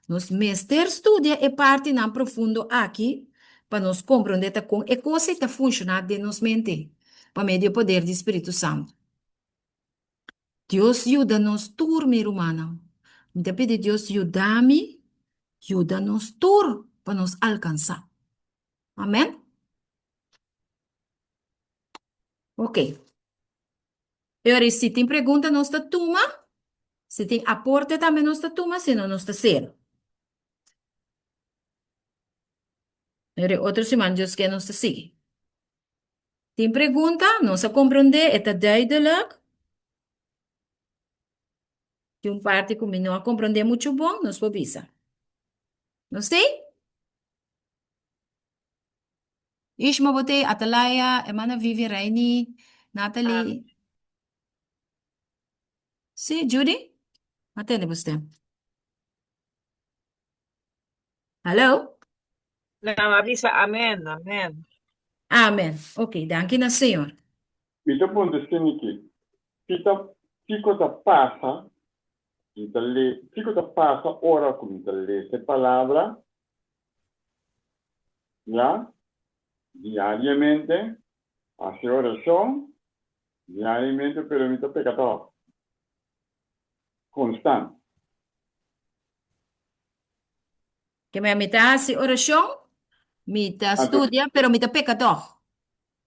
Nos mestre estudia e parte na profundo aqui, para nós compreender como é coisa está funcionando de nos mente, por meio do poder do Espírito Santo. Deus ajuda-nos tur, meu humano. Então, pede Deus ajuda-me, ajuda-nos tur, para nos alcançar. Amém? Ok. Agora, se tem pergunta, nós está turma. Se tem aporte, também nós está turma, senão nós está zero. Agora, outra semana, Deus quer nós está seguir. Tem pergunta, nós a compreender, está duidelijk. Tem parte que não a compreender muito bom, nós vamos avisar. Não sei? Ishma Bote, Atalaya, Emana Vivi, Raini, Natalie. Sim, Judy? Atende você. Hello? Não, avisa, amém, amém. Amen. Ok, danke na Senhor. Ito punto siniki. Fico da passa, fico da passa ora com essa palavra, já, diariamente, hace oração, diariamente, pero mi pecador. Constante. Que me amita si oração, mita estudia, pero mita pecador.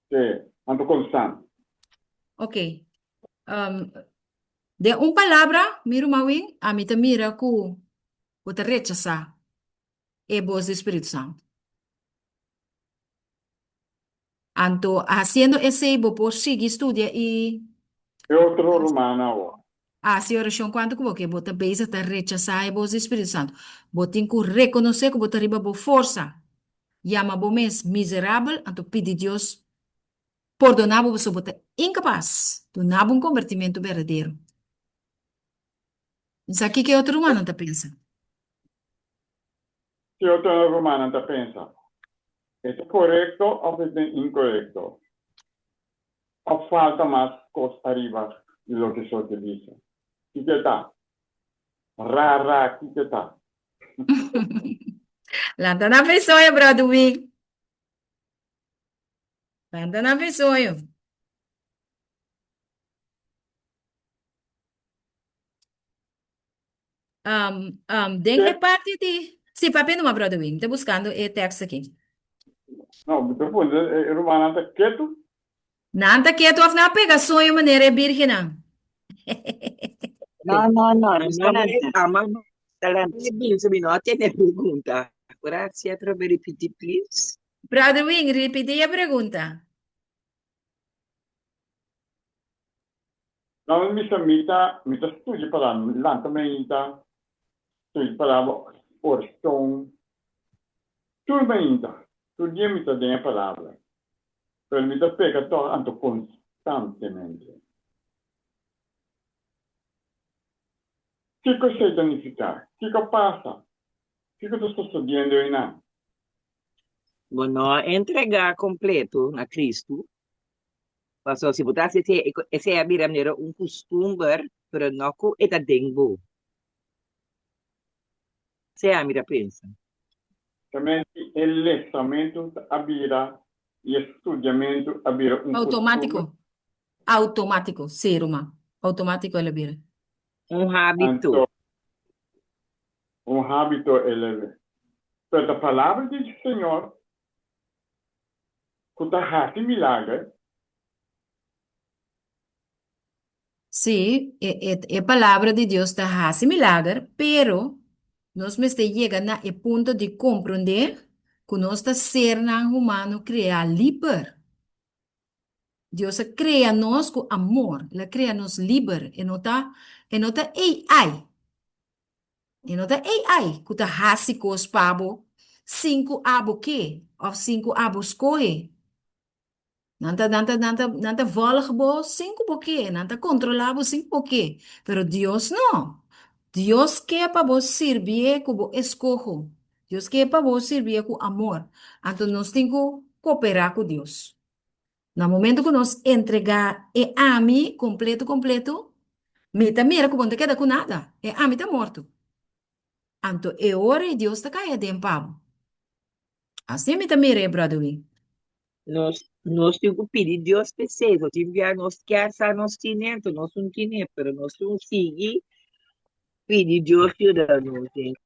Sí, ando constante. Ok. De uma palavra, miro mawin, a mita mira ku, bota rechazar. E voz do Espírito Santo. Anto, haciendo esse, vou por seguir estudia e É outro romana, ó. a oração quanto que você bota base tá rechazar e voz do Espírito Santo. Botin que reconhecer que bota riba bo força. Llama bo mes miserável, anto pede Deus perdonar você bota incapaz. Tu não um convertimento verdadeiro. Isso aqui que é outro humano tá pensa. Se outro romana tá pensa, é correto ou é incorreto? Ou falta mais coisa arriba do que só te diz? Que tá? Rara, que tá? Lanta na pessoa, brother Wing. Lanta na pessoa. Den é parte de... Sim, papai não é brother Wing. Tá buscando o texto aqui. Não, do fundo, romana tá quieto? Nanta quieto of na pega sonho maneira virgem. No, no, no, Amam, talante bem, sabi no, tiene pergunta. Grazie, trove repeat, please. Brother Wing, repite a pergunta. Não, mita estude para lá também mita estude para oração. Tudo bem, tudo dia mita tem a palavra. Pero mita pega todo anto constantemente. Que cosa significa? Que passa? Que cosa sto studiando in anno? Bueno, entregar completo a Cristo. Paso, se botasse esse é a costume, pero não com eta dengo. Se a mira pensa. Também il lessamento abira e studiamento abira un Automático. Automático, sim, Roma. Automático ele vira. Hábito. costume, un habito eleve. Per la palavra del Signore, con hati milagre, Sim, é a palavra de Deus está fazendo milagre, pero nós me está chegando a ponto de compreender que nós está ser humano criar livre. Deus cria nós com amor, Ele cria nós livre, e não está AI. E não está AI, que está fazendo coisas para 5 abo quê? Of 5 abos corre? Nanta volgbo 5 porque, nanta controlabo 5 porque. Pero Dios no. Dios quer para vos servir como escojo. Deus quer para vos servir com amor. Então nós temos que cooperar com Deus. No momento que nós entregar e ami completo, me tá mira que não te queda com nada. E ami tá morto. Então é hora e Deus tá caia de pavo. Assim me tá mira, brother. Nós temos que pedir Deus para vocês. Eu tive que nós quer estar nós tinendo, nós não tinemos, mas nós temos que seguir, pedir Deus ajuda nós, gente.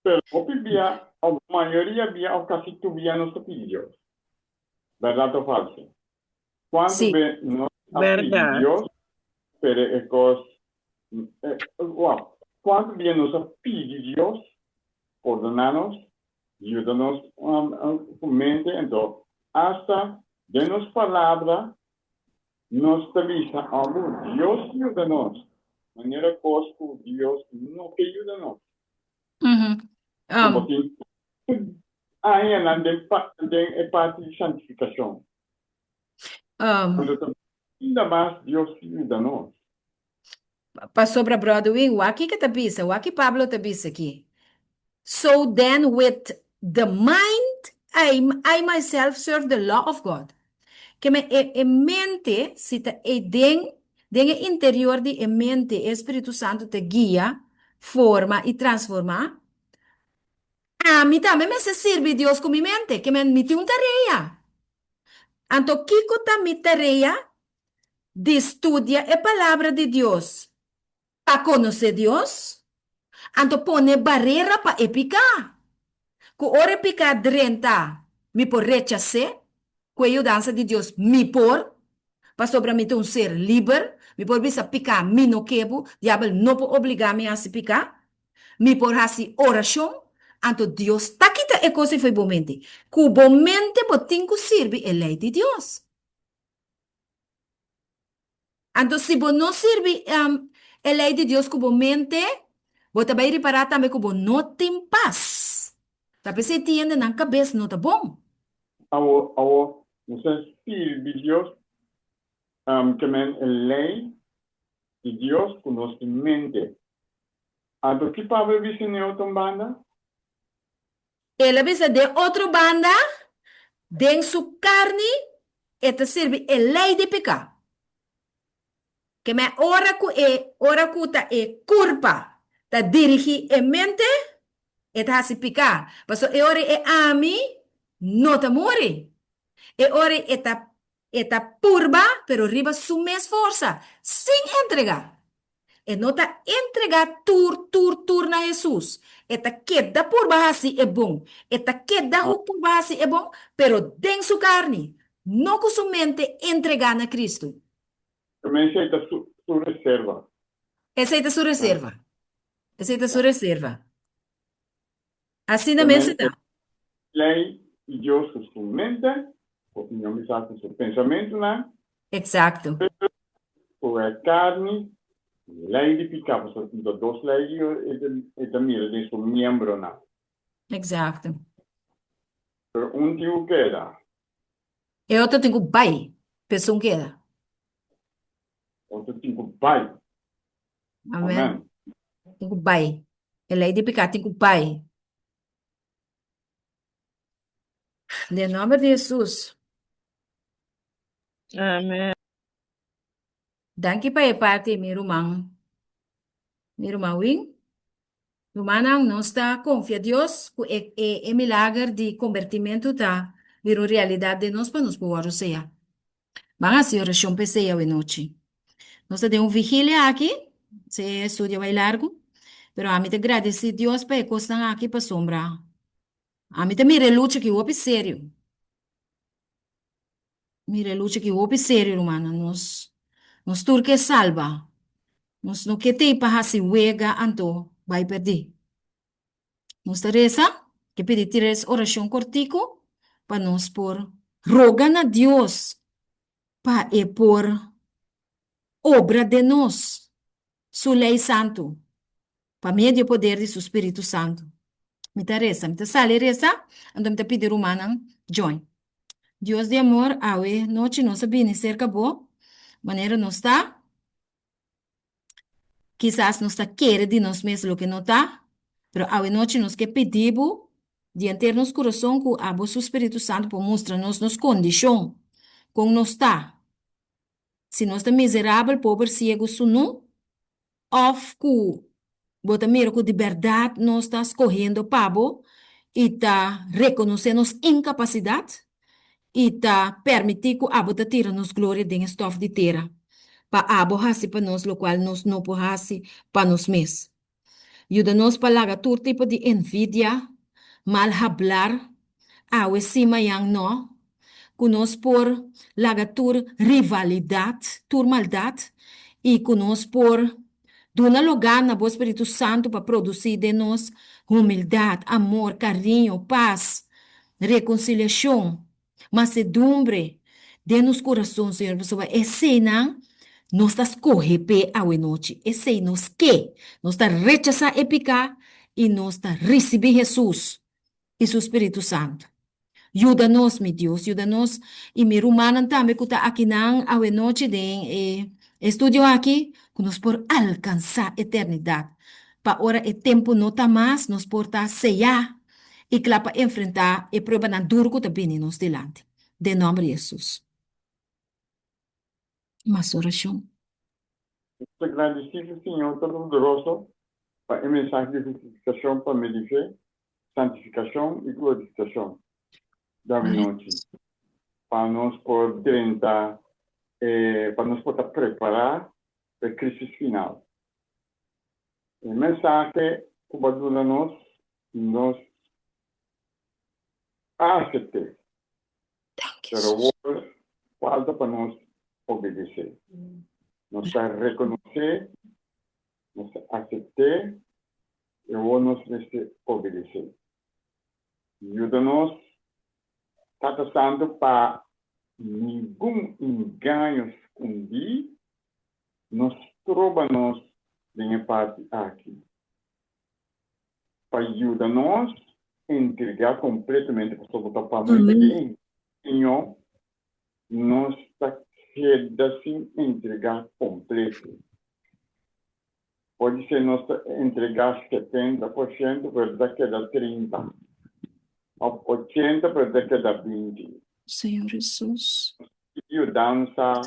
Pero hoy día, a mayoría día, o casi tu día no se pidió. ¿Verdad o falso? Cuando Sí. ve no Verdad. Dios, pero es cosa, wow. Cuando bien nos pide Dios, ordenanos, ayúdanos con mente, entonces, hasta denos palabra, nos utiliza amor. Dios ayúdanos. Manera cosa Dios no que ayúdanos. Como aí é parte de santificação. Ainda mais Deus ajuda nós. Passou para Broadway, o aqui que tá bisa, o aqui Pablo tá bisa aqui. So then with the mind, I myself serve the law of God. Que me mente, se tá den interior de mente, Espírito Santo te guia, forma e transforma. A mim também me se serve Deus com minha mente, que me tem uma tarefa. Então, Kiko tá minha tarefa de estudar a palavra de Deus para conhecer Deus. Então, pone barreira para epicar. Que ora picar drenta, me por rechazar, com a ajuda de Deus, me por, para sobre mim um ser livre, me por bisa picar, me no quebo, diabo não pode obrigar-me a se picar, me por fazer oração, então Deus está quita e coisa foi bomente. Que bomente botem que serve a lei de Deus. Então, se você não serve a lei de Deus com bomente, você vai reparar também que você não tem paz. Tapi você entende na cabeça, não tá bom? Não sei se Deus, que a lei de Deus conosco mente. Então, que Pablo disse em outra banda? Ele avisa de outra banda, de sua carne, e te serve a lei de pecado. Que me ora que ta e culpa, ta dirige a mente, e ta se picar. Paso e ora e ami, não ta morre. E ora e ta purba, pero riba su mes força, sem entregar. E não ta entregar tur na Jesus. E ta queda purba assim é bom. E ta queda purba assim é bom, pero den su carne, não com su mente entregar na Cristo. Também aceita sua reserva. Aceita sua reserva. Aceita sua reserva. Assim na Também mesa dá. Lei de Deus com sua mente, opinião mental com seu pensamento, né? Exato. Com a carne, lei de picar, porque duas leis e também de seu membro, né? Exato. Pero tipo queda. E outro tem que bai. Pessoa queda. Outro tipo vai. Amém. Tem que bai. A lei de pecado tem que bai. Em nome de Jesus. Amém. Danke para a parte, meu irmão. Meu irmão, Wing. Humana não está confia em Deus que é milagre de convertimento tá virou realidade de nós para nos poder ser. Vamos a oração para hoje noite. Nós temos vigília aqui, se estudo vai largo, pero a mim te agradecer Deus para que estão aqui para sombra. A mim te mire luta que o sério. Mire luta que o sério, humana. Nós turque salva. Nós não que te para se wega anto vai perder. Nós Teresa, que pedir oração cortico para nós por rogar a Deus para por obra de nós, sua lei santo, para meio do poder de seu Espírito Santo. Mita reza, mita sale reza, ando mita pedir humana join. Dios de amor, awe noche nos viene cerca bo, maneira não está, quizás não está querer de nós mesmos lo que não está, pero awe noche nos que pedimos, diante de nosso coração, que a vosso Espírito Santo para mostrar-nos nos condição, como nós está. Se nós está miserável, pobre, cego, sunu, of que bota mira que de verdade nós está escorrendo pabo e está reconhecendo nossa incapacidade e está permitindo que a bota tira nos glória de estof de terra. Para abo hasi para nós, lo qual nós não podemos para nós mesmos. Ajuda-nos para largar todo tipo de envidia, mal hablar, awe cima yang no, conosco por largar toda rivalidade, toda maldade, e conosco por dar lugar na voz Espírito Santo para produzir de nós humildade, amor, carinho, paz, reconciliação, mansedumbre, de nos corações, Senhor, pessoa, esse não, nós estamos correndo a noite, esse nos que, nós estamos rechazar e picar, e nós estamos receber Jesus e seu Espírito Santo. Ajuda-nos, meu Deus, ajuda-nos. E meu humano também que está aqui na noite de estúdio aqui, que nós por alcançar a eternidade. Para ora o tempo não está mais, nós por estar sellar e claro, para enfrentar a prova na duro que está vindo nos delante. De nome de Jesus. Mas oração. Te agradecido, Senhor Todo-Poderoso, para a mensagem de justificação para me dizer, santificação e glorificação da noite. Para nós poder tentar, para nós poder preparar para a crise final. A mensagem que vai dar nós aceitamos. Pero falta para nós obedecer. Nós reconhecer, nós aceitar e nós obedecer. Ajuda-nos, Tata Santo, para nenhum engano escondido, nos trova-nos de parte aqui. Para ajudar-nos a entregar completamente para o seu Pai. Senhor, nós assim entregar completo. Pode ser nós entregar 70%, mas daqui a 30%. 80%, mas daqui a 20%. Senhor Jesus. E a dança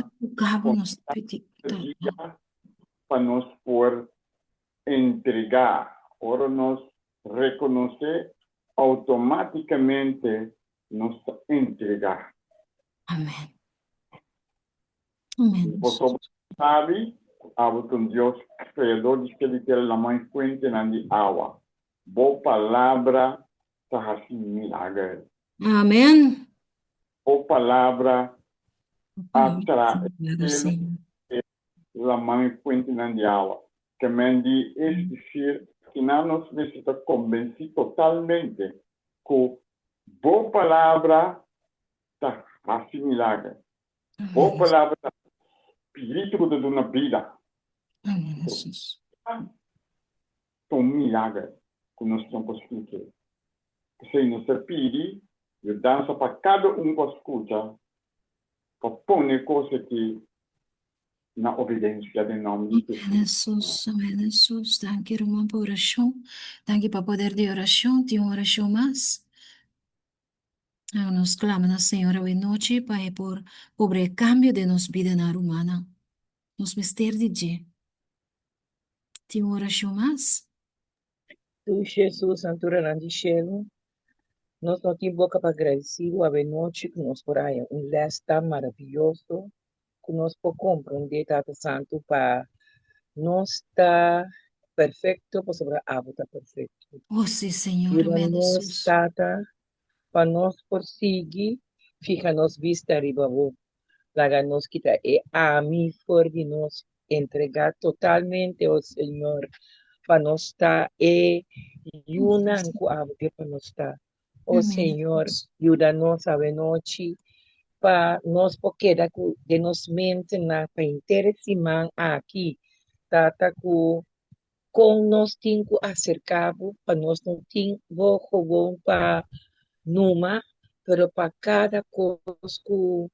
para nós por entregar. Ora, nós reconhecer automaticamente nos entregar. Amém. Amém. Você sabe, com Deus, Criador, diz que Ele tem a mãe fuente na água. Boa palavra, está assim, milagre. Amém. Boa palavra, atrai a mãe fuente na água. Que me diz, é dizer, que não nos necessita convencer totalmente que boa palavra está assim, milagre. Boa palavra, espírito de uma vida. Amém, Jesus. É um milagre que nós não conseguimos ter. Se nós pedimos, eu danço para cada um que escuta, para pôr coisas que na obediência do nome de Jesus. Amém, Jesus. Danke, irmão, por oração. Danke para poder de oração. Tem uma oração mais. Nos clamamos, Senhor, hoje noite, Pai, por cobrir cambio de nossa vida na humana. Nos mistérios de dia. Tem uma oração mais? Tu, Jesus, Santura Nandishelo, nós não temos boca para agradecer a noite que nós por aí, lesta maravilhoso, que nós podemos compreender, Tata Santo, para nós estar perfeito, para sobre a água perfeito. Oh, sim, Senhor, E amém, nós, Jesus. Tata, para nós prosseguir, fica nos vista arriba, laga nos quita, e a mim for de nós entregar totalmente ao Senhor, para nós estar e unan com a água para nós estar. O Amém, Senhor, Jesus. ajuda-nos a noite, para nós porque de nos mente na para interesse aqui, Tata, com nós temos que acercar, para nós não temos para numa, pero para cada coisa que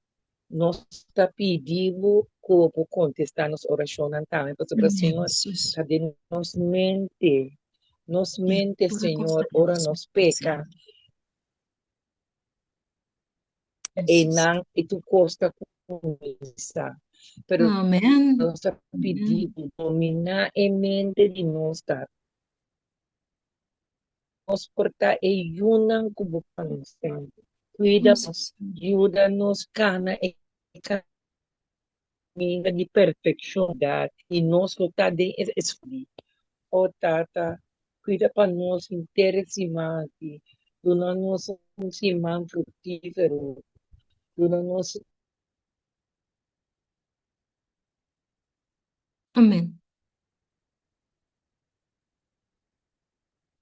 nós está pedindo, como contestar nas orações também, para o Amén, Senhor, Jesús. está de nos Y mente, tú Senhor, ora recostaste nos peca, e Jesús. não, e tu costa com isso, pero Amén. nós está Amén. pedindo, dominar a mente de nós, tá? Nos portar e unam como para nós, Senhor. Cuida, Jesús. ajuda-nos, cana e caminho de perfeição, e nós que está de escolher. Oh, Tata, cuida para nós interessante, dona-nos um simão frutífero, dona-nos Amén.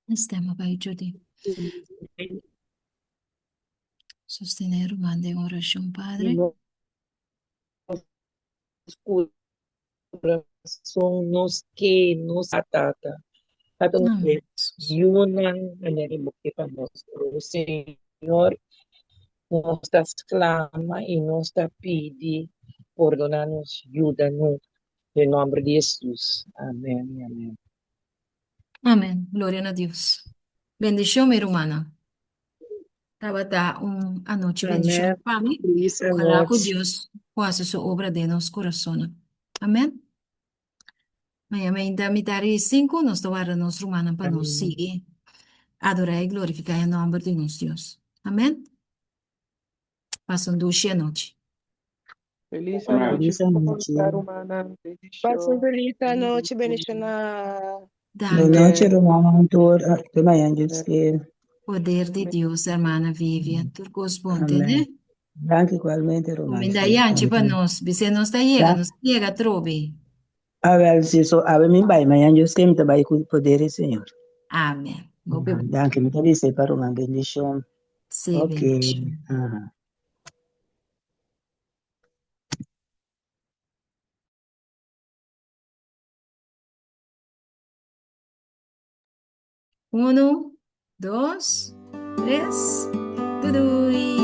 Estamos ahí, Judy. Sostener, mande en oración, e Padre. nosso coração, nos que nos atata. Tata, nos Amén, Jesús. unam para nós. O Senhor nos clama e nos pede, perdonar-nos, ajuda-nos, em nome de Jesus. Amém, amém. Amén. Gloria a Dios. Bendición, mi hermana. Tabata, anoche bendición, Amém. Padre. Feliz Ojalá que noite. Dios haga su obra de los corazones. Amén. Mañana ainda me daré 5, nos tomará nuestra hermana para nos Amém. seguir. Adorar y glorificar el nombre de nuestro Dios. Amén. Pasen dulce noche. Feliz Amém. noite, Feliz noite. romana. Passa Bendição. feliz noite, bendicionar. Boa noite, Danke. Romana. Amanhã, Deus que. Poder de Dios, hermana Vivian. Turcos ponte, Amém. né? Danke igualmente, Romana. Cominda yanchi para nos. Bice nos nos llega, trobe. A ver, se só abre mim vai, amanhã Deus que me trabalhe com o poder, Senhor. Amén. Gobe, Danke, me dice para uma bendição. sí, Ok. bendición. Aham. 1, 2, 3. Tudui.